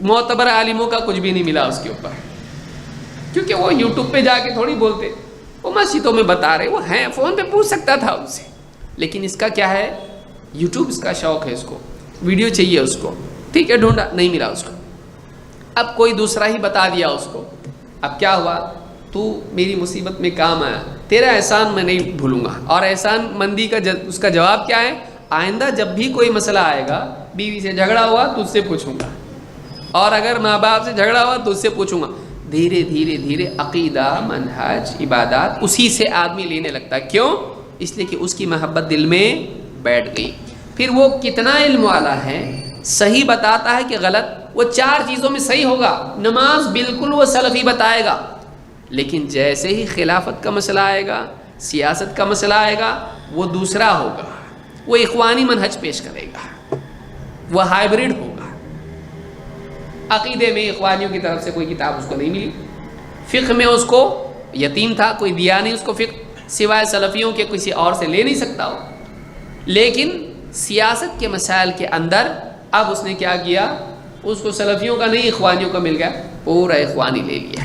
معتبر عالموں کا کچھ بھی نہیں ملا اس کے اوپر، کیونکہ وہ یوٹیوب پہ جا کے تھوڑی بولتے، وہ مسجدوں میں بتا رہے، وہ ہیں، فون پہ پوچھ سکتا تھا ان سے، لیکن اس کا کیا ہے؟ یوٹیوب اس کا شوق ہے، اس کو ویڈیو چاہیے اس کو، ٹھیک ہے، ڈھونڈا نہیں ملا اس کو، اب کوئی دوسرا ہی بتا دیا اس کو، اب کیا ہوا؟ تو میری مصیبت میں کام آیا، تیرا احسان میں نہیں بھولوں گا، اور احسان مندی کا اس کا جواب کیا ہے؟ آئندہ جب بھی کوئی مسئلہ آئے گا، بیوی سے جھگڑا ہوا تو اس سے پوچھوں گا، اور اگر ماں باپ سے جھگڑا ہوا تو اس سے پوچھوں گا۔ دھیرے دھیرے دھیرے عقیدہ، منہج، عبادات اسی سے آدمی لینے لگتا ہے۔ کیوں؟ اس لیے کہ اس کی محبت دل میں بیٹھ گئی۔ پھر وہ کتنا علم والا ہے، صحیح بتاتا ہے کہ غلط، وہ 4 چیزوں میں صحیح ہوگا، نماز بالکل وہ سلفی بتائے گا، لیکن جیسے ہی خلافت کا مسئلہ آئے گا، سیاست کا مسئلہ آئے گا، وہ دوسرا ہوگا، وہ اخوانی منہج پیش کرے گا، وہ ہائبرڈ ہوگا۔ عقیدے میں اخوانیوں کی طرف سے کوئی کتاب اس کو نہیں ملی، فقہ میں اس کو یتیم تھا، کوئی دیا نہیں اس کو فقہ، سوائے سلفیوں کے کسی اور سے لے نہیں سکتا ہو، لیکن سیاست کے مسائل کے اندر اب اس نے کیا کیا؟ اس کو سلفیوں کا نہیں اخوانیوں کا مل گیا، پورا اخوانی لے لیا۔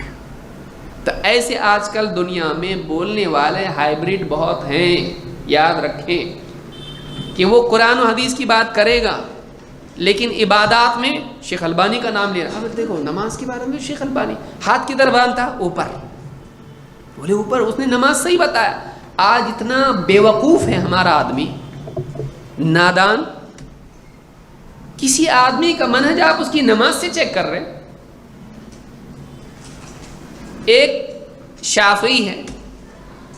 تو ایسے آج کل دنیا میں بولنے والے ہائبرڈ بہت ہیں، یاد رکھیں کہ وہ قرآن و حدیث کی بات کرے گا، لیکن عبادات میں شیخ البانی کا نام لیا. اب دیکھو نماز کے بارے میں شیخ البانی ہاتھ کی طرف باندھتا اوپر, بولے اوپر, اس نے نماز صحیح بتایا. آج اتنا بیوقوف ہے ہمارا آدمی, نادان, کسی آدمی کا منہج آپ اس کی نماز سے چیک کر رہے ہیں. ایک شافعی ہے,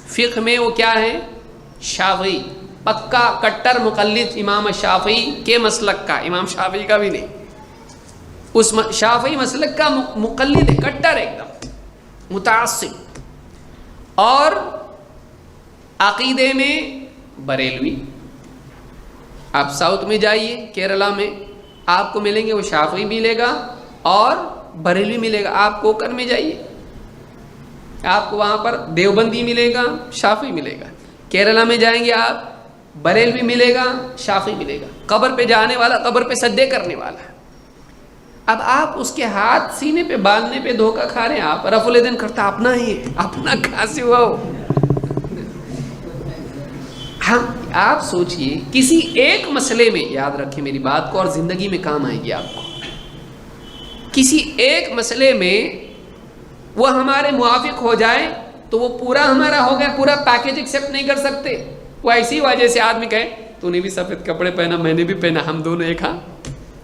فقہ میں وہ کیا ہے, شافعی, پکا کٹر مقلد امام شافعی کے مسلک کا, امام شافعی کا بھی نہیں, اس شافعی مسلک کا مقلد ہے, کٹر ایک دم متعصب. اور عقیدے میں بریلوی. آپ ساؤتھ میں جائیے, کیرلا میں آپ کو ملیں گے, وہ شافعی ملے گا اور بریلوی ملے گا. آپ کوکن میں جائیے, آپ کو وہاں پر دیوبندی ملے گا, شافعی ملے گا. کیرلا میں جائیں گے آپ, بریلوی ملے گا, شافعی ملے گا. قبر پہ جانے والا, قبر پہ سجدے کرنے والا. اب آپ اس کے ہاتھ سینے پہ باندھنے پہ دھوکہ کھا رہے ہیں. آپ رفع الیدین کرتا اپنا ہی ہے, اپنا کہاں سے ہوا ہو. ہم آپ سوچئے کسی ایک مسئلے میں, یاد رکھیں میری بات کو اور زندگی میں کام آئے گی آپ کو, کسی ایک مسئلے میں وہ ہمارے موافق ہو جائے تو وہ پورا ہمارا ہو گیا, پورا پیکیج ایکسیپٹ نہیں کر سکتے. وہ ایسی وجہ سے آدمی کہے تو نے بھی سفید کپڑے پہنا, میں نے بھی پہنا, ہم دونوں ایک, ہاں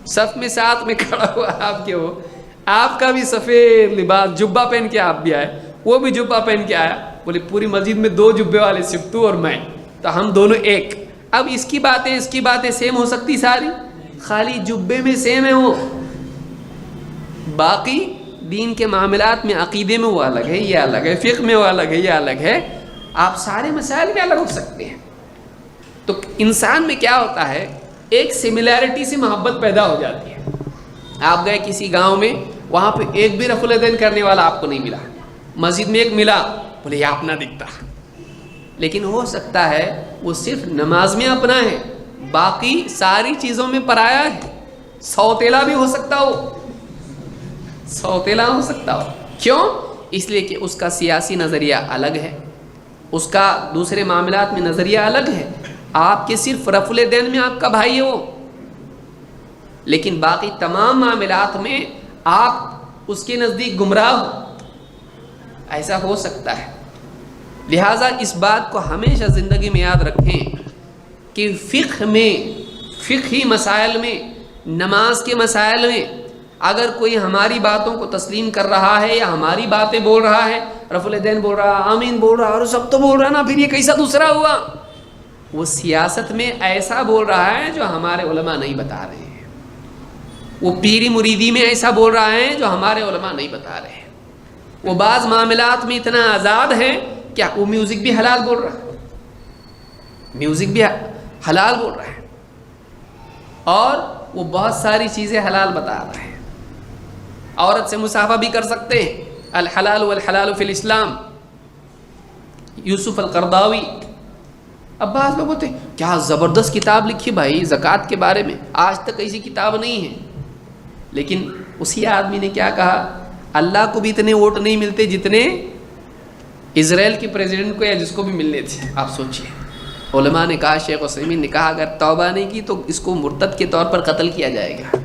صف میں ساتھ میں کھڑا ہوا آپ کے ہو, آپ کا بھی سفید لباس جبہ پہن کے آپ بھی آئے, وہ بھی جبہ پہن کے آیا. بولے پوری مسجد میں 2 جبے والے صرف تو اور میں, تو ہم دونوں ایک. اب اس کی باتیں سیم ہو سکتی ساری, خالی جبے میں سیم ہے وہ, باقی دین کے معاملات میں, عقیدے میں وہ الگ ہے, یہ الگ ہے, فقہ میں وہ الگ ہے, یہ الگ ہے. آپ سارے مسائل میں الگ ہو سکتے ہیں. تو انسان میں کیا ہوتا ہے, ایک سملیرٹی سے محبت پیدا ہو جاتی ہے. آپ گئے کسی گاؤں میں, وہاں پہ ایک بھی رفع الیدین کرنے والا آپ کو نہیں ملا, مسجد میں ایک ملا, بولے یہ اپنا دکھتا. لیکن ہو سکتا ہے وہ صرف نماز میں اپنا ہے, باقی ساری چیزوں میں پرایا ہے. سوتیلا بھی ہو سکتا ہو, سوتیلا ہو سکتا ہو. کیوں؟ اس لیے کہ اس کا سیاسی نظریہ الگ ہے, اس کا دوسرے معاملات میں نظریہ الگ ہے. آپ کے صرف رفع الیدین میں آپ کا بھائی ہے وہ, لیکن باقی تمام معاملات میں آپ اس کے نزدیک گمراہ ہو. ایسا ہو سکتا ہے. لہٰذا اس بات کو ہمیشہ زندگی میں یاد رکھیں کہ فقہ میں, فقہی مسائل میں, نماز کے مسائل میں اگر کوئی ہماری باتوں کو تسلیم کر رہا ہے یا ہماری باتیں بول رہا ہے, رفع الیدین بول رہا, آمین بول رہا, اور سب تو بول رہا نا, پھر یہ کیسا دوسرا ہوا. وہ سیاست میں ایسا بول رہا ہے جو ہمارے علماء نہیں بتا رہے ہیں, وہ پیری مریدی میں ایسا بول رہا ہے جو ہمارے علماء نہیں بتا رہے ہیں. وہ بعض معاملات میں اتنا آزاد ہے, کیا وہ میوزک بھی حلال بول رہا ہے, میوزک بھی حلال بول رہا ہے, اور وہ بہت ساری چیزیں حلال بتا رہا ہے. عورت سے مصافحہ بھی کر سکتے ہیں, الحلال والحلال فی الاسلام, یوسف القرضاوی. اب بعض لوگ ہوتے ہیں کیا زبردست کتاب لکھی بھائی زکوٰۃ کے بارے میں, آج تک ایسی کتاب نہیں ہے. لیکن اسی آدمی نے کیا کہا, اللہ کو بھی اتنے ووٹ نہیں ملتے جتنے اسرائیل کے پریزیڈنٹ کو یا جس کو بھی ملنے تھے. آپ سوچئے, علماء نے کہا, شیخ عثیمین نے کہا اگر توبہ نہیں کی تو اس کو مرتد کے طور پر قتل کیا جائے گا.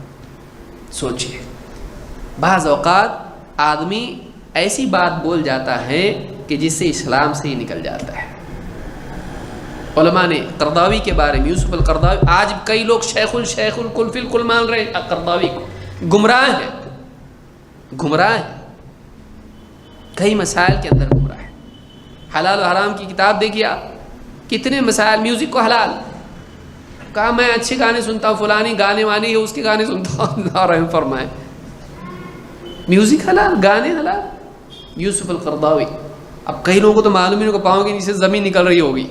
سوچئے, بعض اوقات آدمی ایسی بات بول جاتا ہے کہ جس سے اسلام سے ہی نکل جاتا ہے. علماء نے قرضاوی کے بارے میں, یوسف القرضاوی, آج کئی لوگ شیخ الکل فی الکل مان رہے ہیں قرضاوی کو, گمراہ ہے, گمراہ ہے, کئی مسائل کے اندر گمراہ ہے. حلال و حرام کی کتاب دیکھیے آپ, کتنے مسائل, میوزک کو حلال کہا, میں اچھے گانے سنتا ہوں, فلانی گانے وانی ہے اس کے گانے سنتا ہوں, اللہ رحم فرمائے. میوزک حلال, گانے حلال, یوسف القرضاوی. اب کئی لوگوں کو تو معلوم ہی نہیں, کو پاؤں کے نیچے زمین نکل رہی ہوگی.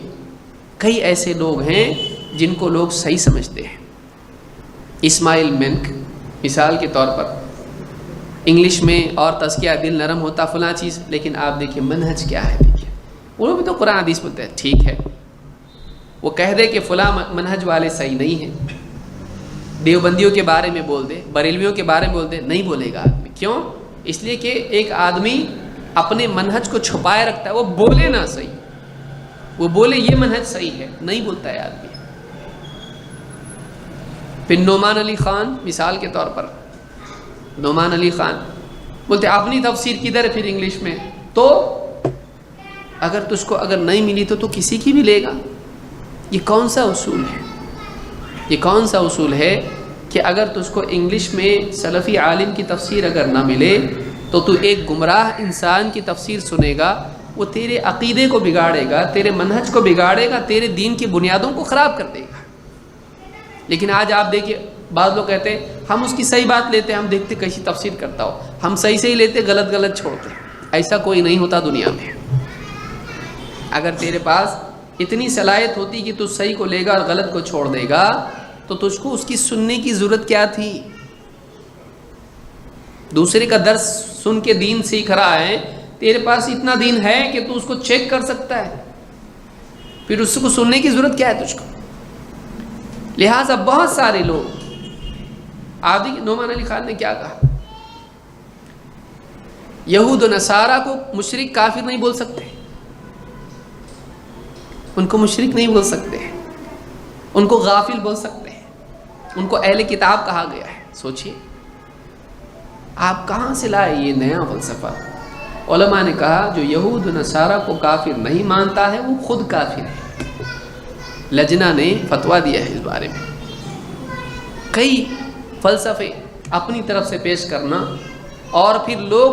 کئی ایسے لوگ ہیں جن کو لوگ صحیح سمجھتے ہیں. اسماعیل منک مثال کے طور پر, انگلش میں اور تزکیہ دل نرم ہوتا فلاں چیز, لیکن آپ دیکھیں منہج کیا ہے. دیکھیں وہ لوگ بھی تو قرآن حدیث بولتے ہیں, ٹھیک ہے, وہ کہہ دے کہ فلاں منہج والے صحیح نہیں ہیں, دیوبندیوں کے بارے میں بول دے, بریلویوں کے بارے میں بول دے, نہیں بولے گا آدمی. کیوں؟ اس لیے کہ ایک آدمی اپنے منہج کو چھپائے رکھتا ہے, وہ بولے نہ صحیح, وہ بولے یہ منہج صحیح ہے, نہیں بولتا ہے آدمی. پھر نعمان علی خان مثال کے طور پر، نعمان علی خان بولتے اپنی تفسیر کدھر ہے پھر انگلش میں؟ تو اگر تجھ کو اگر نہیں ملی تو کسی کی بھی لے گا؟ یہ کون سا اصول ہے؟ یہ کون سا اصول ہے کہ اگر تجھ کو انگلش میں سلفی عالم کی تفسیر اگر نہ ملے تو ایک گمراہ انسان کی تفسیر سنے گا، وہ تیرے عقیدے کو بگاڑے گا، تیرے منہج کو بگاڑے گا، تیرے دین کی بنیادوں کو خراب کر دے گا۔ لیکن آج آپ دیکھیے بعض لوگ کہتے ہیں ہم اس کی صحیح بات لیتے ہیں، ہم دیکھتے کیسی تفسیر کرتا ہو، ہم صحیح صحیح لیتے، غلط غلط چھوڑتے۔ ایسا کوئی نہیں ہوتا دنیا میں۔ اگر تیرے پاس اتنی صلاحیت ہوتی کہ تو صحیح کو لے گا اور غلط کو چھوڑ دے گا تو تجھ کو اس کی سننے کی ضرورت کیا تھی؟ دوسرے کا درس سن کے دین سیکھ رہا ہے، تیرے پاس اتنا دین ہے کہ تو اس کو چیک کر سکتا ہے، پھر اس کو سننے کی ضرورت کیا ہے تجھ کو؟ لہٰذا بہت سارے لوگ آدھی نعمان علی خان نے کیا کہا، یہود و نصارہ کو مشرک کافر نہیں بول سکتے، ان کو مشرک نہیں بول سکتے، ان کو غافل بول سکتے ہیں، ان کو اہل کتاب کہا گیا ہے۔ سوچئے آپ کہاں سے لائے یہ نیا فلسفہ؟ علماء نے کہا جو یہود و نصارہ کو کافر نہیں مانتا ہے وہ خود کافر ہے۔ لجنہ نے فتویٰ دیا ہے اس بارے میں۔ کئی فلسفے اپنی طرف سے پیش کرنا، اور پھر لوگ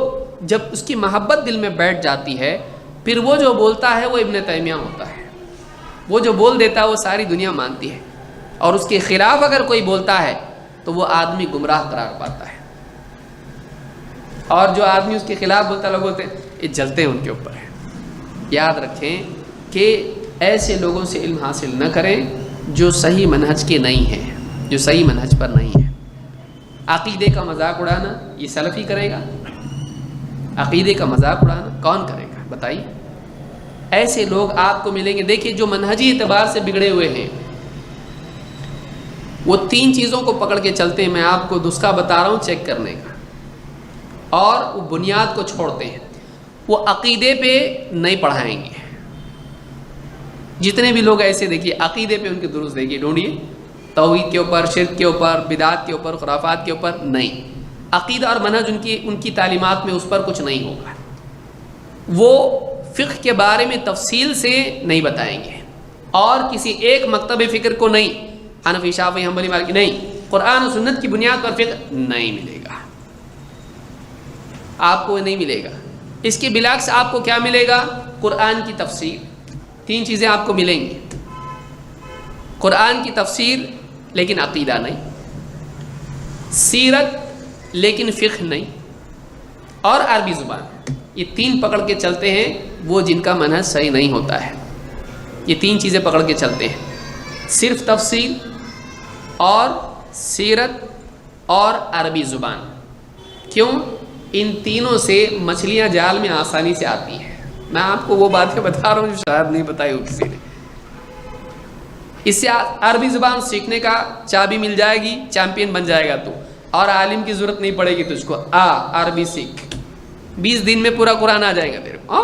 جب اس کی محبت دل میں بیٹھ جاتی ہے پھر وہ جو بولتا ہے وہ ابن تیمیہ ہوتا ہے، وہ جو بول دیتا ہے وہ ساری دنیا مانتی ہے، اور اس کے خلاف اگر کوئی بولتا ہے تو وہ آدمی گمراہ قرار پاتا ہے، اور جو آدمی اس کے خلاف بولتا ہے لوگ بولتے ہیں یہ جلتے ہیں ان کے اوپر ہے۔ یاد رکھیں کہ ایسے لوگوں سے علم حاصل نہ کریں جو صحیح منہج کے نہیں ہیں، جو صحیح منہج پر نہیں ہیں۔ عقیدے کا مذاق اڑانا یہ سلفی کرے گا؟ عقیدے کا مذاق اڑانا کون کرے گا بتائیے؟ ایسے لوگ آپ کو ملیں گے۔ دیکھیے جو منہجی اعتبار سے بگڑے ہوئے ہیں وہ تین چیزوں کو پکڑ کے چلتے ہیں، میں آپ کو نسخہ بتا رہا ہوں چیک کرنے کا، اور وہ بنیاد کو چھوڑتے ہیں۔ وہ عقیدے پہ نہیں پڑھائیں گے، جتنے بھی لوگ ایسے دیکھیے عقیدے پہ ان کے دروس دیکھیے، ڈھونڈیے، توحید کے اوپر، شرک کے اوپر، بدعات کے اوپر، خرافات کے اوپر نہیں۔ عقیدہ اور منہج ان کی تعلیمات میں اس پر کچھ نہیں ہوگا۔ وہ فقہ کے بارے میں تفصیل سے نہیں بتائیں گے، اور کسی ایک مکتب فکر کو نہیں، حنفی شافعی حنبلی مالکی نہیں، قرآن و سنت کی بنیاد پر فقہ نہیں ملے گا، آپ کو نہیں ملے گا۔ اس کے بالعکس آپ کو کیا ملے گا؟ قرآن کی تفسیر۔ تین چیزیں آپ کو ملیں گی، قرآن کی تفسیر لیکن عقیدہ نہیں، سیرت لیکن فقہ نہیں، اور عربی زبان۔ یہ تین پکڑ کے چلتے ہیں وہ جن کا منہج صحیح نہیں ہوتا ہے۔ یہ تین چیزیں پکڑ کے چلتے ہیں، صرف تفسیر اور سیرت اور عربی زبان۔ کیوں؟ ان تینوں سے مچھلیاں جال میں آسانی سے آتی ہیں۔ میں آپ کو وہ باتیں بتا رہا ہوں جو شاید نہیں بتائی ہو کسی نے۔ اس سے عربی زبان سیکھنے کا چابی مل جائے گی، چیمپئن بن جائے گا تو، اور عالم کی ضرورت نہیں پڑے گی تجھ کو۔ عربی سیکھ، 20 دن میں پورا قرآن آ جائے گا تیرے کو۔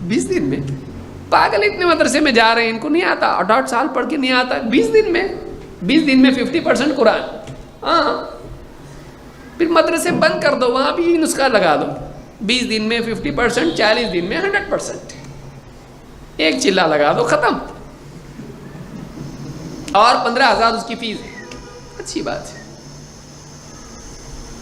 20 دن میں؟ پاگل اتنے مدرسے میں جا رہے ہیں، ان کو نہیں آتا، 8 سال پڑھ کے نہیں آتا، 20 دن میں 50% قرآن۔ پھر مدرسے بند کر دو، وہاں بھی نسخہ لگا دو، 20 دن میں 50%، 40 دن میں 100%، ایک چلا لگا دو، ختم، اور 15,000 اس کی فیس ہے۔ اچھی بات ہے۔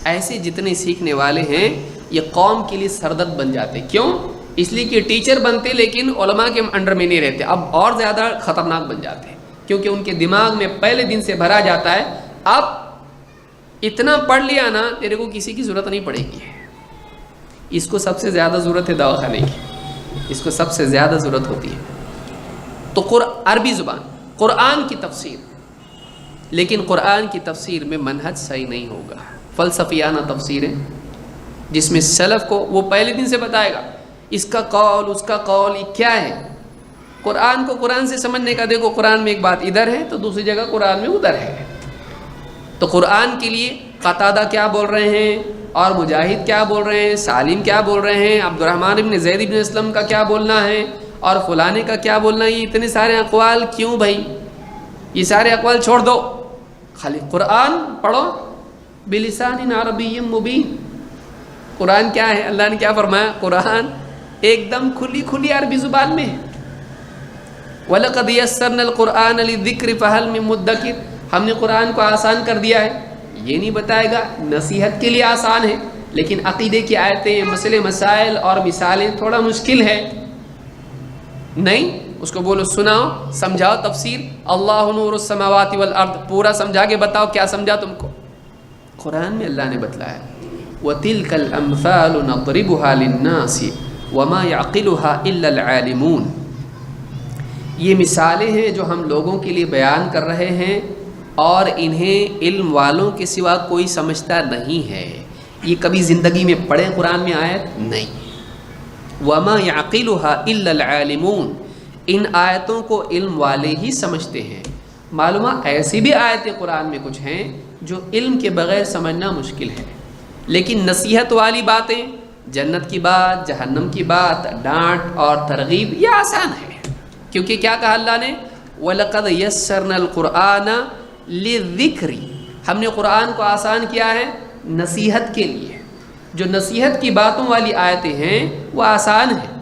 ایسے جتنے سیکھنے والے ہیں یہ قوم کے لیے سردرد بن جاتے۔ کیوں؟ اس لیے کہ ٹیچر بنتے لیکن علماء کے انڈر میں نہیں رہتے، اب اور زیادہ خطرناک بن جاتے ہیں، کیونکہ ان کے دماغ میں پہلے دن سے بھرا جاتا ہے اب اتنا پڑھ لیا نا تیرے کو کسی کی ضرورت نہیں پڑے گی۔ اس کو سب سے زیادہ ضرورت ہے دواخانے کی، اس کو سب سے زیادہ ضرورت ہوتی ہے۔ تو عربی زبان، قرآن کی تفسیر، لیکن قرآن کی تفسیر میں منہج صحیح نہیں ہوگا، فلسفیانہ تفسیریں جس میں سلف کو وہ پہلے دن سے بتائے گا اس کا قول اس کا قول یہ کیا ہے۔ قرآن کو قرآن سے سمجھنے کا، دیکھو قرآن میں ایک بات ادھر ہے تو دوسری جگہ قرآن میں ادھر ہے، تو قرآن کے لیے قتادہ کیا بول رہے ہیں اور مجاہد کیا بول رہے ہیں، سالم کیا بول رہے ہیں، عبد الرحمن ابن زید ابن اسلم کا کیا بولنا ہے، اور فلانے کا کیا بولنا ہے، یہ اتنے سارے اقوال کیوں بھائی؟ یہ سارے اقوال چھوڑ دو، خالی قرآن پڑھو بلسان عربی مبین. قرآن کیا ہے؟ اللہ نے کیا فرمایا؟ قرآن ایک دم کھلی عربی زبان میں ہے. وَلَقَدْ يَسَّرْنَا الْقُرْآنَ لِلذِّكْرِ فَهَلْ مِن مُدَّكِرٍ. ہم نے قرآن کو آسان کر دیا ہے. یہ نہیں بتائے گا نصیحت کے لیے آسان ہے، لیکن عقیدے کی آیتیں، مسئلے مسائل اور مثالیں تھوڑا مشکل ہے. نہیں، اس کو بولو سناؤ، سمجھاؤ تفسیر. اللہ نور السماوات والارض پورا سمجھا کے بتاؤ کیا سمجھا تم کو. قرآن میں اللہ نے بتلایا وَتِلْكَ الْأَمْثَالُ نَضْرِبُهَا لِلنَّاسِ وَمَا يَعْقِلُهَا إِلَّا الْعَالِمُونَ. یہ مثالیں ہیں جو ہم لوگوں کے لیے بیان کر رہے ہیں اور انہیں علم والوں کے سوا کوئی سمجھتا نہیں ہے. یہ کبھی زندگی میں پڑھے قرآن میں آیت نہیں. وَمَا يَعْقِلُهَا إِلَّا الْعَالِمُونَ. ان آیتوں کو علم والے ہی سمجھتے ہیں. معلومہ ایسی بھی آیتیں قرآن میں کچھ ہیں جو علم کے بغیر سمجھنا مشکل ہے، لیکن نصیحت والی باتیں، جنت کی بات، جہنم کی بات، ڈانٹ اور ترغیب، یہ آسان ہے. کیونکہ کیا کہا اللہ نے؟ وَلَقَدْ يَسَّرْنَا الْقُرْآنَ لِلذِّكْرِ. ہم نے قرآن کو آسان کیا ہے نصیحت کے لیے. جو نصیحت کی باتوں والی آیتیں ہیں وہ آسان ہیں،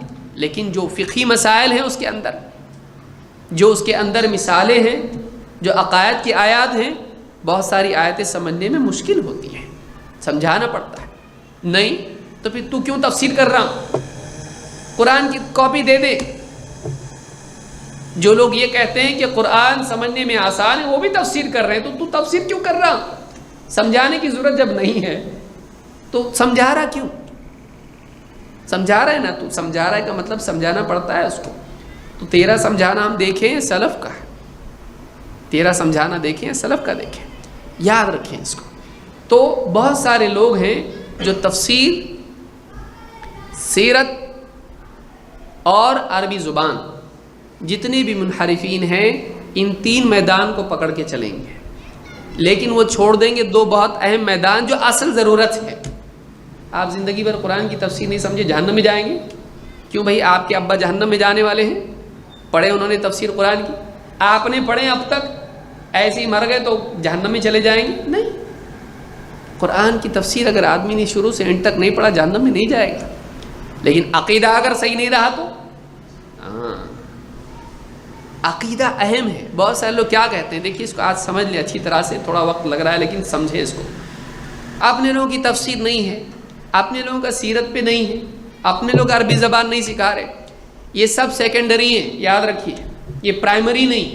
لیکن جو فقہی مسائل ہیں اس کے اندر، جو اس کے اندر مثالیں ہیں، جو عقائد کی آیات ہیں، بہت ساری آیتیں سمجھنے میں مشکل ہوتی ہیں، سمجھانا پڑتا ہے. نہیں تو پھر تو کیوں تفسیر کر رہا؟ قرآن کی کاپی دے دے. جو لوگ یہ کہتے ہیں کہ قرآن سمجھنے میں آسان ہے وہ بھی تفسیر کر رہے ہیں، تو تفسیر کیوں کر رہا؟ سمجھانے کی ضرورت جب نہیں ہے تو سمجھا رہا کیوں؟ سمجھا رہا ہے نا تو، سمجھا رہا ہے کا مطلب سمجھانا پڑتا ہے اس کو. تو تیرا سمجھانا ہم دیکھیں سلف کا ہے، تیرا سمجھانا دیکھیں سلف کا دیکھیں، یاد رکھیں اس کو. تو بہت سارے لوگ ہیں جو تفسیر، سیرت اور عربی زبان، جتنے بھی منحرفین ہیں ان تین میدان کو پکڑ کے چلیں گے، لیکن وہ چھوڑ دیں گے دو بہت اہم میدان جو اصل ضرورت ہے. آپ زندگی بھر قرآن کی تفسیر نہیں سمجھے جہنم میں جائیں گے. کیوں بھائی؟ آپ کے ابا جہنم میں جانے والے ہیں؟ پڑھے انہوں نے تفسیر قرآن کی؟ آپ نے پڑھے اب تک؟ ایسے ہی مر گئے تو جہنم میں چلے جائیں گے؟ نہیں. قرآن کی تفسیر اگر آدمی نے شروع سے اینڈ تک نہیں پڑھا جہنم میں نہیں جائے گا. لیکن عقیدہ اگر صحیح نہیں رہا تو عقیدہ اہم ہے. بہت سارے لوگ کیا کہتے ہیں، دیکھیے اس کو آج سمجھ لیں اچھی طرح سے، تھوڑا وقت لگ رہا ہے لیکن سمجھیں اس کو. اپنے لوگوں کی تفسیر نہیں ہے، اپنے لوگوں کا سیرت پہ نہیں ہے، اپنے لوگ عربی زبان نہیں سکھا رہے. یہ سب سیکنڈری ہیں، یاد رکھیے، یہ پرائمری نہیں.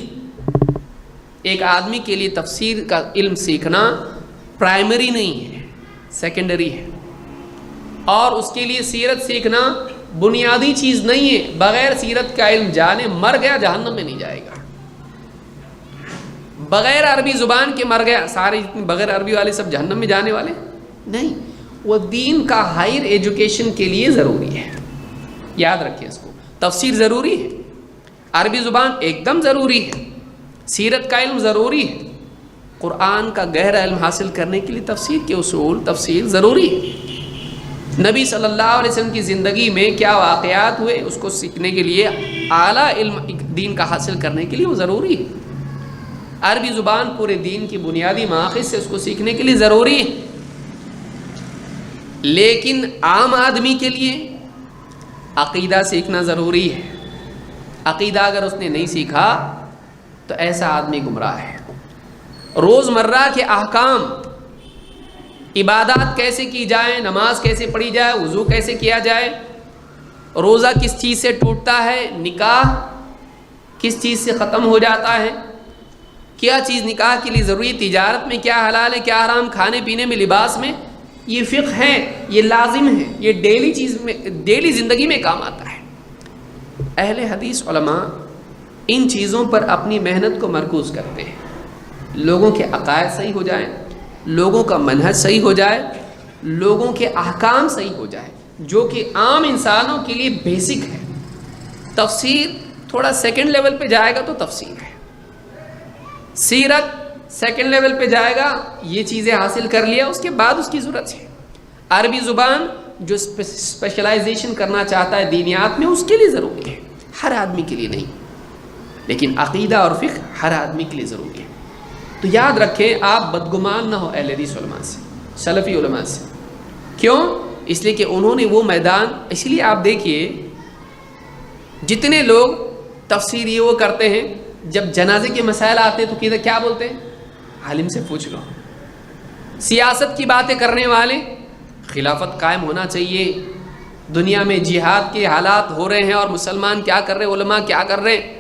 ایک آدمی کے لیے تفسیر کا علم سیکھنا پرائمری نہیں ہے، سیکنڈری ہے. اور اس کے لیے سیرت سیکھنا بنیادی چیز نہیں ہے. بغیر سیرت کا علم جانے مر گیا جہنم میں نہیں جائے گا. بغیر عربی زبان کے مر گیا، سارے بغیر عربی والے سب جہنم میں جانے والے نہیں. وہ دین کا ہائر ایجوکیشن کے لیے ضروری ہے. یاد رکھیں اس کو. تفسیر ضروری ہے، عربی زبان ایک دم ضروری ہے، سیرت کا علم ضروری ہے. قرآن کا گہرا علم حاصل کرنے کے لیے تفسیر کے اصول، تفسیر ضروری ہے. نبی صلی اللہ علیہ وسلم کی زندگی میں کیا واقعات ہوئے اس کو سیکھنے کے لیے، اعلیٰ علم دین کا حاصل کرنے کے لیے وہ ضروری ہے. عربی زبان پورے دین کی بنیادی ماخذ سے اس کو سیکھنے کے لیے ضروری ہے. لیکن عام آدمی کے لیے عقیدہ سیکھنا ضروری ہے. عقیدہ اگر اس نے نہیں سیکھا تو ایسا آدمی گمراہ ہے. روزمرہ کے احکام، عبادات کیسے کی جائیں، نماز کیسے پڑھی جائے، وضو کیسے کیا جائے، روزہ کس چیز سے ٹوٹتا ہے، نکاح کس چیز سے ختم ہو جاتا ہے، کیا چیز نکاح کے لیے ضروری، تجارت میں کیا حلال ہے کیا حرام، کھانے پینے میں، لباس میں، یہ فقہ ہے، یہ لازم ہے، یہ ڈیلی چیز میں، ڈیلی زندگی میں کام آتا ہے. اہل حدیث علماء ان چیزوں پر اپنی محنت کو مرکوز کرتے ہیں. لوگوں کے عقائد صحیح ہو جائیں، لوگوں کا منہج صحیح ہو جائے، لوگوں کے احکام صحیح ہو جائے، جو کہ عام انسانوں کے لیے بیسک ہے. تفسیر تھوڑا سیکنڈ لیول پہ جائے گا تو تفسیر ہے. سیرت سیکنڈ لیول پہ جائے گا، یہ چیزیں حاصل کر لیا اس کے بعد اس کی ضرورت ہے. عربی زبان جو اسپیشلائزیشن کرنا چاہتا ہے دینیات میں اس کے لیے ضروری ہے، ہر آدمی کے لیے نہیں. لیکن عقیدہ اور فقہ ہر آدمی کے لیے ضروری ہے. تو یاد رکھیں آپ بدگمان نہ ہو اہل حدیث علماء سے، سلفی علماء سے. کیوں؟ اس لیے کہ انہوں نے وہ میدان، اس لیے آپ دیکھیے جتنے لوگ تفسیر یہ وہ کرتے ہیں، جب جنازے کے مسائل آتے ہیں تو کدھر کیا بولتے ہیں؟ عالم سے پوچھ لو. سیاست کی باتیں کرنے والے، خلافت قائم ہونا چاہیے، دنیا میں جہاد کے حالات ہو رہے ہیں اور مسلمان کیا کر رہے ہیں، علماء کیا کر رہے ہیں.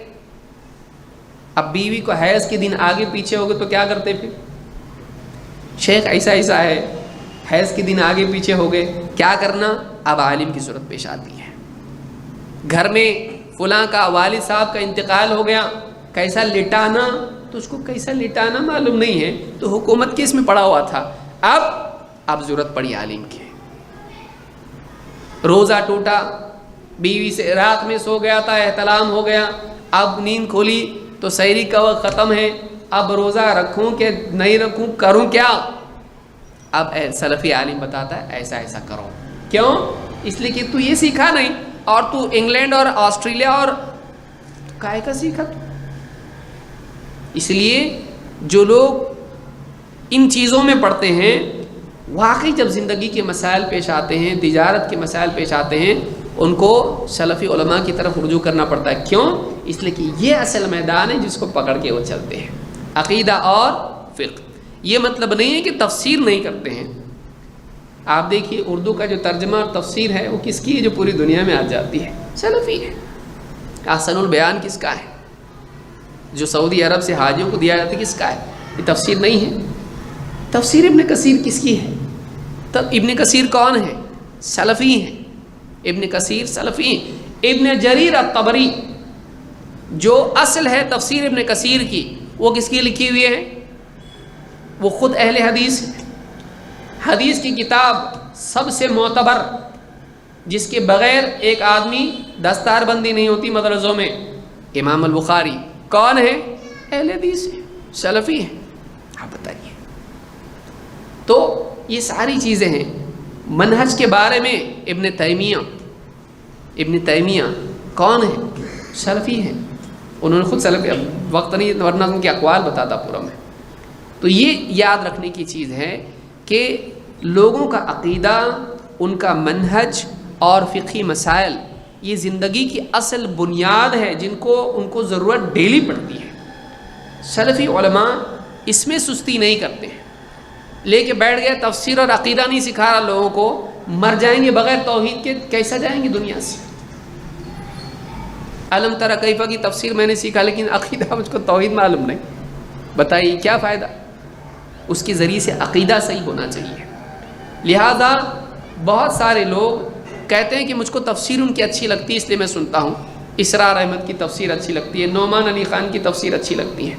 اب بیوی کو حیض کے دن آگے پیچھے ہو گئے تو کیا کرتے پھر؟ شیخ ایسا ایسا ہے، حیض کے دن آگے پیچھے ہو گئے، کیا کرنا؟ اب عالم کی ضرورت پیش آتی ہے. گھر میں فلاں کا والد صاحب کا انتقال ہو گیا، کیسا لٹانا، تو اس کو کیسا لٹانا معلوم نہیں ہے، تو حکومت کس میں پڑا ہوا تھا. اب ضرورت پڑی عالم کی. روزہ ٹوٹا، بیوی سے رات میں سو گیا تھا، احتلام ہو گیا، اب نیند کھولی تو سحری کا وقت ختم ہے، اب روزہ رکھوں کہ نہیں رکھوں، کروں کیا؟ اب سلفی عالم بتاتا ہے ایسا ایسا کرو. کیوں؟ اس لیے کہ تو یہ سیکھا نہیں، اور تو انگلینڈ اور آسٹریلیا اور کائے کا سیکھا تو. اس لیے جو لوگ ان چیزوں میں پڑھتے ہیں، واقعی جب زندگی کے مسائل پیش آتے ہیں، تجارت کے مسائل پیش آتے ہیں، ان کو سلفی علماء کی طرف رجوع کرنا پڑتا ہے. کیوں؟ اس لیے کہ یہ اصل میدان ہے جس کو پکڑ کے وہ چلتے ہیں، عقیدہ اور فقہ. یہ مطلب نہیں ہے کہ تفسیر نہیں کرتے ہیں. آپ دیکھیے اردو کا جو ترجمہ اور تفسیر ہے وہ کس کی ہے جو پوری دنیا میں آ جاتی ہے؟ سلفی ہے. احسن البیان کس کا ہے جو سعودی عرب سے حاجیوں کو دیا جاتا ہے؟ کس کا ہے؟ یہ تفسیر نہیں ہے. تفسیر ابن کثیر کس کی ہے؟ تب ابن کثیر کون ہے؟ سلفی ہیں. ابن کثیر سلفی ہیں. ابن جریر الطبری جو اصل ہے تفسیر ابن کثیر کی، وہ کس کی لکھی ہوئی ہے؟ وہ خود اہل حدیث ہے. حدیث کی کتاب سب سے معتبر جس کے بغیر ایک آدمی دستار بندی نہیں ہوتی مدرسوں میں، امام البخاری کون ہے؟ اہل حدیث ہے، سلفی ہے. آپ بتائیے. تو یہ ساری چیزیں ہیں. منہج کے بارے میں ابن تیمیہ کون ہے؟ سلفی ہیں. انہوں نے خود سلفی، وقت نہیں ورنہ ان کے اقوال بتاتا پورا میں. تو یہ یاد رکھنے کی چیز ہے کہ لوگوں کا عقیدہ، ان کا منہج اور فقہی مسائل یہ زندگی کی اصل بنیاد ہے جن کو ضرورت ڈیلی پڑتی ہے. سلفی علماء اس میں سستی نہیں کرتے ہیں. لے کے بیٹھ گئے تفسیر اور عقیدہ نہیں سکھا رہا لوگوں کو، مر جائیں گے بغیر توحید کے، کیسا جائیں گے دنیا سے؟ علم تری کیفہ کی تفسیر میں نے سیکھا لیکن عقیدہ مجھ کو توحید معلوم نہیں، بتائیے کیا فائدہ؟ اس کے ذریعے سے عقیدہ صحیح ہونا چاہیے. لہذا بہت سارے لوگ کہتے ہیں کہ مجھ کو تفسیر ان کی اچھی لگتی ہے اس لیے میں سنتا ہوں، اسرار احمد کی تفسیر اچھی لگتی ہے، نعمان علی خان کی تفسیر اچھی لگتی ہے.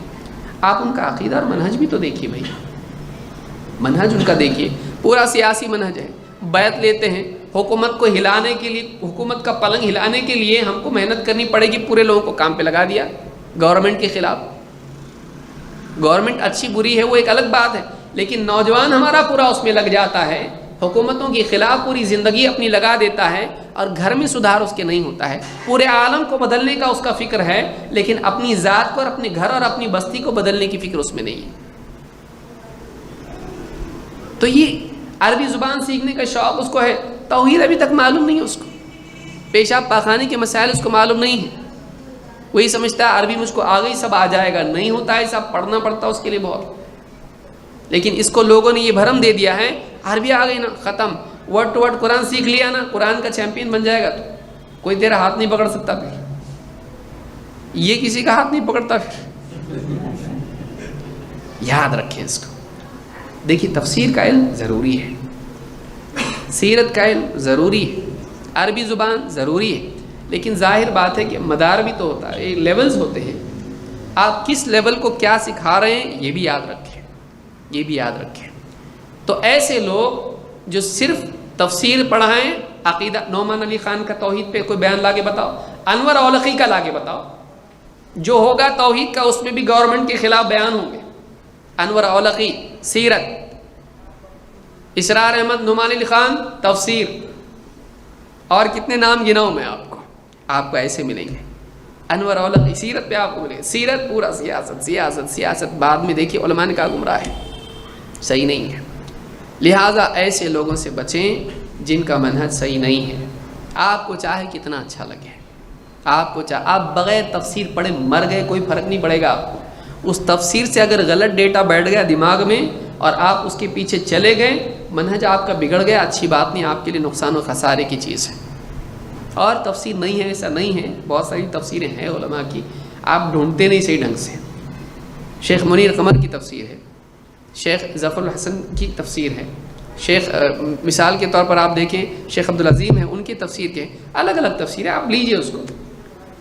آپ ان کا عقیدہ اور منہج بھی تو دیکھیے بھائی. منہج ان کا دیکھیے، پورا سیاسی منہج ہے. بیعت لیتے ہیں حکومت کو ہلانے کے لیے، حکومت کا پلنگ ہلانے کے لیے ہم کو محنت کرنی پڑے گی، پورے لوگوں کو کام پہ لگا دیا گورنمنٹ کے خلاف. گورنمنٹ اچھی بری ہے وہ ایک الگ بات ہے، لیکن نوجوان ہمارا پورا اس میں لگ جاتا ہے، حکومتوں کے خلاف پوری زندگی اپنی لگا دیتا ہے، اور گھر میں سدھار اس کے نہیں ہوتا ہے. پورے عالم کو بدلنے کا اس کا فکر ہے، لیکن اپنی ذات کو اور اپنے گھر اور اپنی بستی کو بدلنے کی فکر اس میں نہیں ہے. تو یہ عربی زبان سیکھنے کا شوق اس کو ہے، توحید ابھی تک معلوم نہیں ہے اس کو، پیشاب پاخانے کے مسائل اس کو معلوم نہیں ہے. وہی سمجھتا ہے عربی مجھ کو آ گئی سب آ جائے گا، نہیں ہوتا ہے، سب پڑھنا پڑتا اس کے لیے بہت. لیکن اس کو لوگوں نے یہ بھرم دے دیا ہے عربی آ گئی نا ختم، ورڈ ٹو ورڈ قرآن سیکھ لیا نا، قرآن کا چیمپئن بن جائے گا، تو کوئی تیرا ہاتھ نہیں پکڑ سکتا. پھر یہ کسی کا ہاتھ نہیں پکڑتا. پھر یاد رکھیں اس کو. دیکھیے تفسیر کا علم ضروری ہے، سیرت کا علم ضروری ہے، عربی زبان ضروری ہے، لیکن ظاہر بات ہے کہ مدار بھی تو ہوتا ہے، لیولز ہوتے ہیں. آپ کس لیول کو کیا سکھا رہے ہیں یہ بھی یاد رکھیں، یہ بھی یاد رکھیں. تو ایسے لوگ جو صرف تفسیر پڑھائیں، عقیدہ، نعمان علی خان کا توحید پہ کوئی بیان لا کے بتاؤ، انور اولقی کا لا کے بتاؤ، جو ہوگا توحید کا اس میں بھی گورنمنٹ کے خلاف بیان ہوں گے. انور اولقی سیرت، اسرار احمد، نعمان علی خان تفسیر، اور کتنے نام گناؤں میں آپ کو ایسے ملیں گے. انور اولق سیرت پہ آپ کو ملے، سیرت پورا سیاست سیاست سیاست، بعد میں دیکھیے علماء نے کہا گمراہ ہے، صحیح نہیں ہے۔ لہٰذا ایسے لوگوں سے بچیں جن کا منہج صحیح نہیں ہے۔ آپ کو چاہے کتنا اچھا لگے، آپ کو چاہے آپ بغیر تفسیر پڑھے مر گئے، کوئی فرق نہیں پڑے گا آپ کو۔ اس تفسیر سے اگر غلط ڈیٹا بیٹھ گیا دماغ میں اور آپ اس کے پیچھے چلے گئے، منہج آپ کا بگڑ گیا، اچھی بات نہیں، آپ کے لیے نقصان و خسارے کی چیز ہے۔ اور تفسیر نہیں ہے ایسا نہیں ہے، بہت ساری تفسیریں ہیں علماء کی، آپ ڈھونڈتے نہیں صحیح ڈھنگ سے۔ شیخ منیر قمر کی تفسیر ہے، شیخ ظفر الحسن کی تفسیر ہے، شیخ مثال کے طور پر آپ دیکھیں شیخ عبدالعظیم ہیں، ان کی تفسیر کے الگ الگ تفسیریں، آپ لیجئے اس کو۔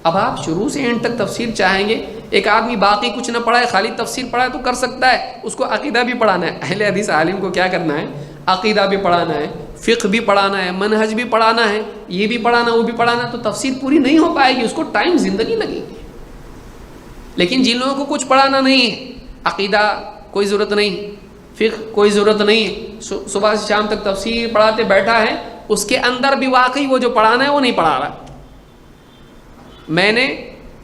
اب آپ شروع سے اینڈ تک تفسیر چاہیں گے، ایک آدمی باقی کچھ نہ پڑھا ہے خالی تفسیر پڑھا ہے تو کر سکتا ہے، اس کو عقیدہ بھی پڑھانا ہے۔ اہل حدیث عالم کو کیا کرنا ہے؟ عقیدہ بھی پڑھانا ہے، فقہ بھی پڑھانا ہے، منہج بھی پڑھانا ہے، یہ بھی پڑھانا وہ بھی پڑھانا، تو تفسیر پوری نہیں ہو پائے گی، اس کو ٹائم زندگی لگے گی۔ لیکن جن لوگوں کو کچھ پڑھانا نہیں ہے، عقیدہ کوئی ضرورت نہیں، فقہ کوئی ضرورت نہیں ہے، صبح سے شام تک تفسیر پڑھاتے بیٹھا ہے، اس کے اندر بھی واقعی وہ جو پڑھانا ہے وہ نہیں پڑھا رہا۔ میں نے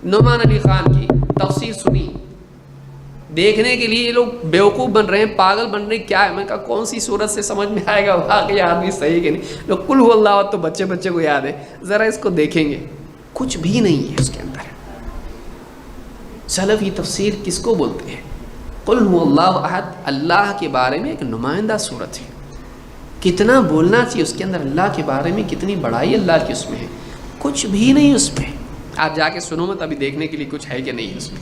نعمان علی خان کی تفسیر سنی، دیکھنے کے لیے یہ لوگ بیوقوف بن رہے ہیں، پاگل بن رہے ہیں، کیا ہے؟ میں کہا کون سی صورت سے سمجھ میں آئے گا واقعی آدمی صحیح کہ نہیں؟ لوگ قل هو اللہ تو بچے بچے کو یاد ہے، ذرا اس کو دیکھیں گے، کچھ بھی نہیں ہے اس کے اندر۔ سلفی تفسیر کس کو بولتے ہیں؟ قل هو اللہ احد، اللہ کے بارے میں ایک نمائندہ صورت ہے، کتنا بولنا چاہیے اس کے اندر اللہ کے بارے میں، کتنی بڑائی اللہ کی اس میں ہے، کچھ بھی نہیں اس میں۔ آپ جا کے سنو مت، ابھی دیکھنے کے لیے کچھ ہے کہ نہیں ہے اس میں،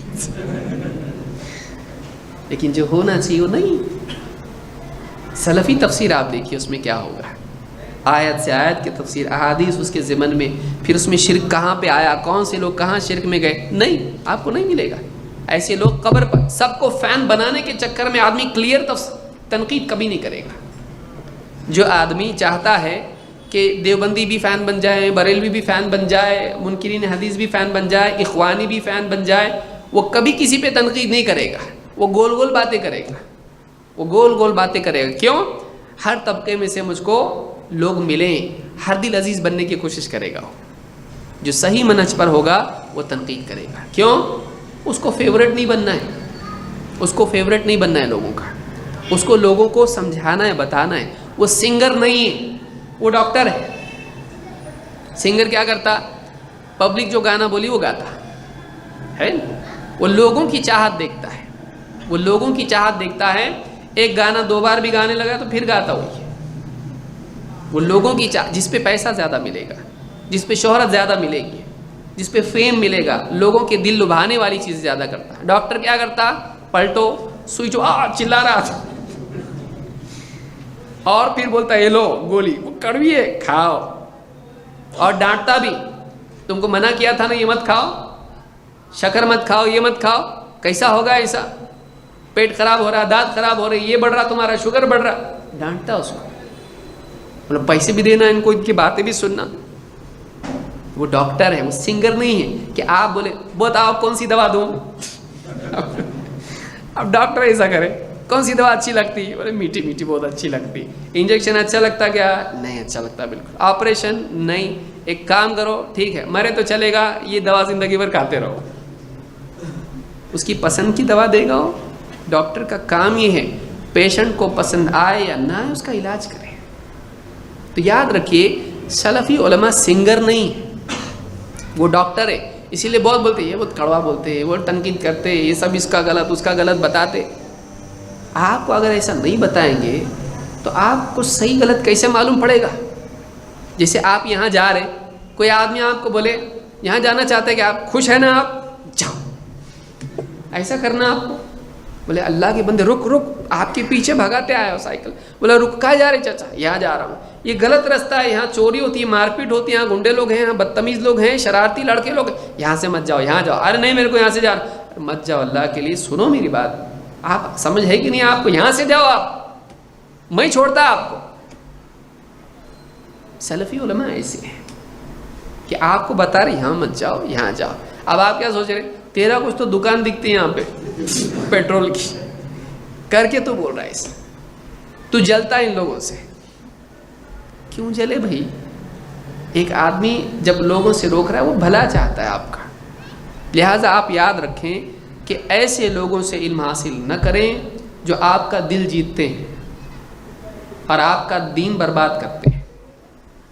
لیکن جو ہونا چاہیے وہ نہیں۔ سلفی تفسیر آپ دیکھیے اس میں کیا ہوگا، آیت سے آیت کی تفسیر، احادیث اس کے ضمن میں، پھر اس میں شرک کہاں پہ آیا، کون سے لوگ کہاں شرک میں گئے، نہیں، آپ کو نہیں ملے گا۔ ایسے لوگ قبر پر سب کو فین بنانے کے چکر میں آدمی کلیئر تنقید کبھی نہیں کرے گا۔ جو آدمی چاہتا ہے کہ دیوبندی بھی فین بن جائے، بریلوی بھی فین بن جائے، منکرین حدیث بھی فین بن جائے، اخوانی بھی فین بن جائے، وہ کبھی کسی پہ تنقید نہیں کرے گا، وہ گول گول باتیں کرے گا، وہ گول گول باتیں کرے گا۔ کیوں؟ ہر طبقے میں سے مجھ کو لوگ ملیں، ہر دل عزیز بننے کی کوشش کرے گا۔ جو صحیح منہج پر ہوگا وہ تنقید کرے گا، کیوں؟ اس کو فیورٹ نہیں بننا ہے، اس کو فیورٹ نہیں بننا ہے لوگوں کا، اس کو لوگوں کو سمجھانا ہے، بتانا ہے۔ وہ سنگر نہیں ہے، وہ ڈاکٹر ہے۔ سنگر کیا کرتا؟ پبلک جو گانا بولی وہ گاتا ہے، وہ لوگوں کی چاہت دیکھتا ہے، وہ لوگوں کی چاہت دیکھتا ہے، ایک گانا 2 بار بھی گانے لگا تو پھر گاتا وہی ہے۔ وہ لوگوں کی چاہت، جس پہ پیسہ زیادہ ملے گا، جس پہ شہرت زیادہ ملے گی، جس پہ فیم ملے گا، لوگوں کے دل لبھانے والی چیز زیادہ کرتا ہے۔ ڈاکٹر کیا کرتا؟ پلٹو سوئی جو چلا رہا تھا اور پھر بولتا ہے یہ لو گولی، وہ کڑوی ہے کھاؤ، اور ڈانٹتا بھی، تم کو منع کیا تھا نا یہ مت کھاؤ، شکر مت کھاؤ، یہ مت کھاؤ، کیسا ہوگا ایسا، پیٹ خراب ہو رہا، دانت خراب ہو رہی، یہ بڑھ رہا تمہارا، شوگر بڑھ رہا، ڈانٹتا اس کو، مطلب پیسے بھی دینا ان کو، ان کی باتیں بھی سننا۔ وہ ڈاکٹر ہے، وہ سنگر نہیں ہے کہ آپ بولے بتاؤ کون سی دوا دوں۔ اب ڈاکٹر ایسا کرے، کون سی دوا اچھی لگتی؟ بولے میٹھی میٹھی بہت اچھی لگتی۔ انجیکشن اچھا لگتا کیا؟ نہیں اچھا لگتا بالکل۔ آپریشن نہیں، ایک کام کرو ٹھیک ہے مرے تو چلے گا، یہ دوا زندگی بھر کھاتے رہو۔ اس کی پسند کی دوا دے گا وہ۔ ڈاکٹر کا کام یہ ہے پیشنٹ کو پسند آئے یا نہ آئے اس کا علاج کرے۔ تو یاد رکھیے سلفی علماء سنگر نہیں ہے، وہ ڈاکٹر ہے، اسی لیے بہت بولتے یہ بہت کڑوا بولتے، وہ تنقید کرتے، یہ سب اس کا غلط اس کا غلط بتاتے۔ آپ کو اگر ایسا نہیں بتائیں گے تو آپ کو صحیح غلط کیسے معلوم پڑے گا؟ جیسے آپ یہاں جا رہے، کوئی آدمی آپ کو بولے یہاں جانا چاہتے کہ آپ خوش ہیں نا، آپ جاؤ، ایسا کرنا آپ کو۔ بولے اللہ کے بندے رک رک، آپ کے پیچھے بھگاتے آئے ہو سائیکل، بولا رک کہاں جا رہے؟ چچا یہاں جا رہا ہوں، یہ غلط رستہ ہے، یہاں چوری ہوتی ہے، مار پیٹ ہوتی ہے، یہاں گنڈے لوگ ہیں، یہاں بدتمیز لوگ ہیں، شرارتی لڑکے لوگ ہیں، یہاں سے مت جاؤ، یہاں جاؤ۔ ارے نہیں میرے کو یہاں سے جانا، مت جاؤ، اللہ کے لیے سنو میری بات، آپ سمجھ ہے کہ نہیں آپ کو؟ یہاں سے جاؤ، آپ میں چھوڑتا آپ کو۔ سلفی علماء ایسے ہیں کہ آپ کو بتا رہے یہاں مت جاؤ، یہاں جاؤ۔ اب آپ کیا سوچ رہے؟ تیرا کچھ تو دکان دکھتی ہے یہاں پہ پیٹرول کی، کر کے تو بول رہا ہے اس، تو جلتا ہے ان لوگوں سے۔ کیوں جلے بھائی؟ ایک آدمی جب لوگوں سے روک رہا ہے وہ بھلا چاہتا ہے آپ کا، لہٰذا آپ یاد رکھیں کہ ایسے لوگوں سے علم حاصل نہ کریں جو آپ کا دل جیتتے ہیں اور آپ کا دین برباد کرتے ہیں۔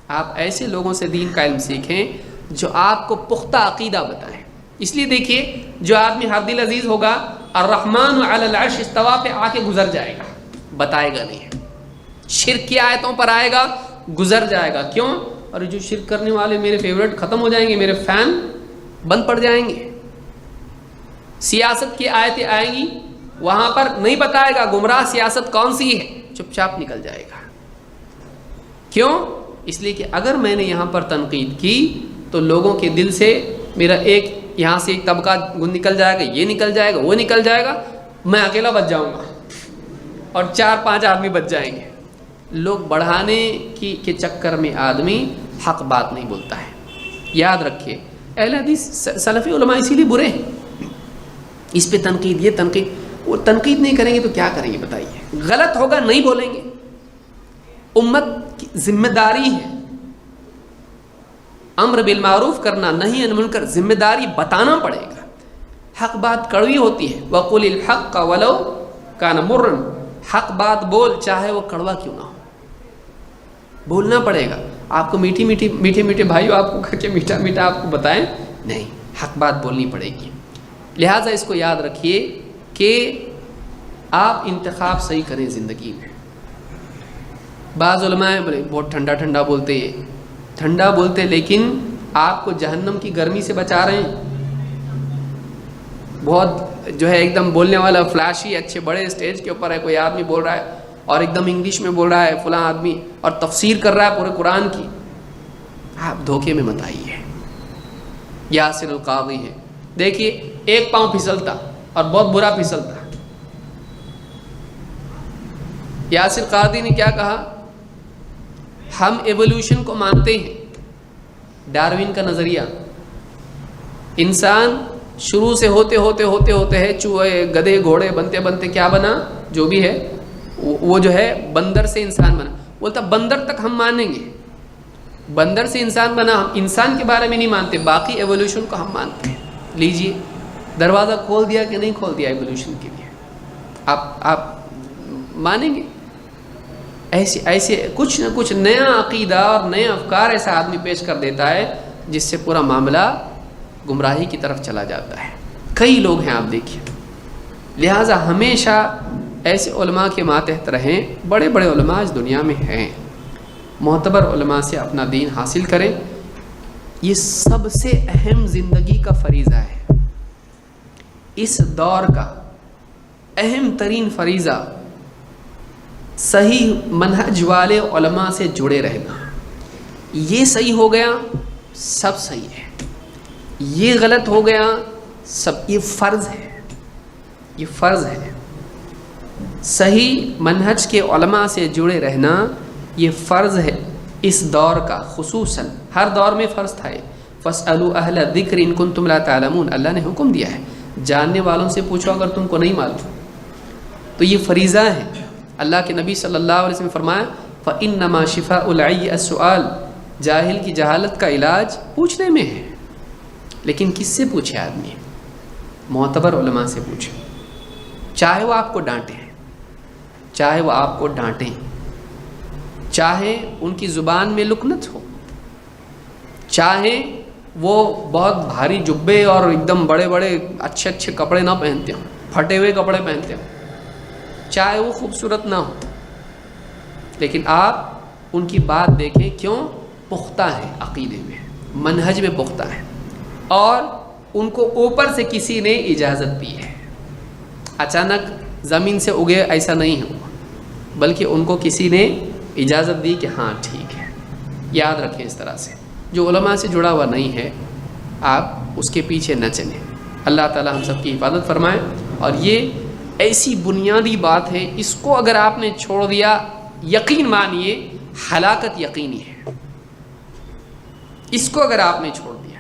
آپ ایسے لوگوں سے دین کا علم سیکھیں جو آپ کو پختہ عقیدہ بتائیں۔ اس لیے دیکھیے، جو آدمی ہر دل عزیز ہوگا، الرحمن علی العرش استویٰ پہ آ کے گزر جائے گا، بتائے گا نہیں، شرک کی آیتوں پر آئے گا، گزر جائے گا۔ کیوں؟ اور جو شرک کرنے والے میرے فیورٹ ختم ہو جائیں گے، میرے فین بند پڑ جائیں گے۔ سیاست کی آیتیں آئیں گی، وہاں پر نہیں بتائے گا گمراہ سیاست کون سی ہے، چپ چاپ نکل جائے گا۔ کیوں؟ اس لیے کہ اگر میں نے یہاں پر تنقید کی تو لوگوں کے دل سے میرا یہاں سے ایک طبقہ نکل جائے گا، یہ نکل جائے گا، وہ نکل جائے گا، میں اکیلا بچ جاؤں گا اور 4-5 آدمی بچ جائیں گے۔ لوگ بڑھانے کے چکر میں آدمی حق بات نہیں بولتا ہے۔ یاد رکھیے، اہل حدیث سلفی علماء اسی لیے برے ہیں۔ اس پہ تنقید، یہ تنقید، وہ تنقید نہیں کریں گے تو کیا کریں گے بتائیے؟ غلط ہوگا نہیں بولیں گے۔ امت کی ذمہ داری ہے امر بالمعروف کرنا، نہیں عن منکر، ذمہ داری بتانا پڑے گا۔ حق بات کڑوی ہوتی ہے، وقل الحق ولو کان مرا، حق بات بول چاہے وہ کڑوا کیوں نہ ہو، بولنا پڑے گا۔ آپ کو میٹھے بھائیو آپ کو کر کے میٹھا میٹھا آپ کو بتائیں، نہیں، حق بات بولنی پڑے گی۔ لہٰذا اس کو یاد رکھیے کہ آپ انتخاب صحیح کریں زندگی میں۔ بعض علماء بولے بہت ٹھنڈا بولتے لیکن آپ کو جہنم کی گرمی سے بچا رہے ہیں۔ بہت جو ہے ایک دم بولنے والا فلاشی، اچھے بڑے اسٹیج کے اوپر ہے، کوئی آدمی بول رہا ہے اور ایک دم انگلش میں بول رہا ہے فلاں آدمی، اور تفسیر کر رہا ہے پورے قرآن کی۔ آپ دھوکے میں مت آئیے۔ یاسر القاضی ہے، دیکھیے ایک پاؤں پھسلتا اور بہت برا پھسلتا۔ یاسر قاضی نے کیا کہا؟ ہم ایوولوشن کو مانتے ہیں، ڈاروین کا نظریہ، انسان شروع سے ہوتے ہے چوہے گدھے گھوڑے بنتے کیا بنا، جو بھی ہے وہ جو ہے بندر سے انسان بنا۔ بولتا بندر تک ہم مانیں گے، بندر سے انسان بنا، ہم انسان کے بارے میں نہیں مانتے، باقی ایوولوشن کو ہم مانتے ہیں۔ لیجئے دروازہ کھول دیا کہ نہیں کھول دیا ایوولوشن کے لیے؟ آپ مانیں گے؟ ایسے کچھ نہ کچھ نیا عقیدہ اور نئے افکار ایسا آدمی پیش کر دیتا ہے جس سے پورا معاملہ گمراہی کی طرف چلا جاتا ہے۔ کئی لوگ ہیں آپ دیکھیے۔ لہٰذا ہمیشہ ایسے علماء کے ماتحت رہیں، بڑے علماء اس دنیا میں ہیں، معتبر علماء سے اپنا دین حاصل کریں۔ یہ سب سے اہم زندگی کا فریضہ ہے، اس دور کا اہم ترین فریضہ صحیح منہج والے علماء سے جڑے رہنا۔ یہ صحیح ہو گیا سب صحیح ہے، یہ غلط ہو گیا سب، یہ فرض ہے۔ صحیح منہج کے علماء سے جڑے رہنا یہ فرض ہے اس دور کا، خصوصاً ہر دور میں فرض تھا۔ فَاسْأَلُوا أَهْلَ الذِّكْرِ إِن كُنتُمْ لَا تَعْلَمُونَ، اللہ نے حکم دیا ہے جاننے والوں سے پوچھو اگر تم کو نہیں معلوم۔ تو یہ فریضہ ہے۔ اللہ کے نبی صلی اللہ علیہ وسلم نے فرمایا فَإِنَّمَا شِفَاءُ الْعِيِّ السُّؤَالُ، جاہل کی جہالت کا علاج پوچھنے میں ہے۔ لیکن کس سے پوچھے آدمی؟ معتبر علماء سے پوچھے، چاہے وہ آپ کو ڈانٹیں، چاہے ان کی زبان میں لکنت ہو، چاہے وہ بہت بھاری جبے اور ایک دم بڑے اچھے کپڑے نہ پہنتے ہوں، پھٹے ہوئے کپڑے پہنتے ہوں، چاہے وہ خوبصورت نہ ہو، لیکن آپ ان کی بات دیکھیں، کیوں؟ پختہ ہے، عقیدے میں منہج میں پختہ ہے، اور ان کو اوپر سے کسی نے اجازت دی ہے، اچانک زمین سے اگے ایسا نہیں ہوا، بلکہ ان کو کسی نے اجازت دی کہ ہاں ٹھیک ہے۔ یاد رکھیں اس طرح سے جو علماء سے جڑا ہوا نہیں ہے آپ اس کے پیچھے نہ چلیں۔ اللہ تعالی ہم سب کی حفاظت فرمائے۔ اور یہ ایسی بنیادی بات ہے، اس کو اگر آپ نے چھوڑ دیا یقین مانیے ہلاکت یقینی ہے۔ اس کو اگر آپ نے چھوڑ دیا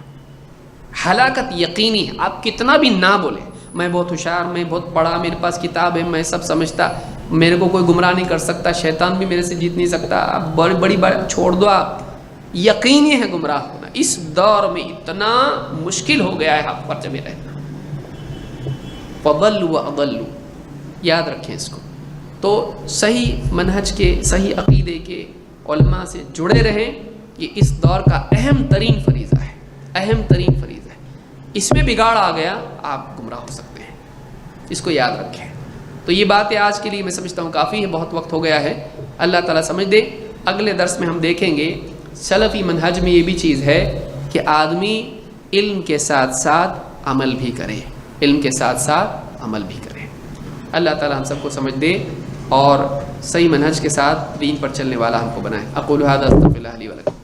ہلاکت یقینی ہے۔ آپ کتنا بھی نہ بولیں میں بہت ہوشیار، میں بہت پڑھا، میرے پاس کتاب ہے، میں سب سمجھتا، میرے کو کوئی گمراہ نہیں کر سکتا، شیطان بھی میرے سے جیت نہیں سکتا، آپ بڑی بات چھوڑ دو، آپ یقینی ہے گمراہ ہونا۔ اس دور میں اتنا مشکل ہو گیا ہے حق پر جمے رہنا. فضلوا واضلوا، یاد رکھیں اس کو. تو صحیح منہج کے، صحیح عقیدے کے علماء سے جڑے رہیں. یہ اس دور کا اہم ترین فریضہ ہے، اہم ترین فریضہ ہے. اس میں بگاڑ آ گیا آپ گمراہ ہو سکتے ہیں، اس کو یاد رکھیں. تو یہ باتیں آج کے لیے میں سمجھتا ہوں کافی ہے، بہت وقت ہو گیا ہے. اللہ تعالیٰ سمجھ دے. اگلے درس میں ہم دیکھیں گے سلفی منہج میں یہ بھی چیز ہے کہ آدمی علم کے ساتھ ساتھ عمل بھی کرے، علم کے ساتھ ساتھ عمل بھی کرے. اللہ تعالیٰ ہم سب کو سمجھ دے اور صحیح منہج کے ساتھ دین پر چلنے والا ہم کو بنائے. اقول ھذا استغفر اللہ لی ولکم.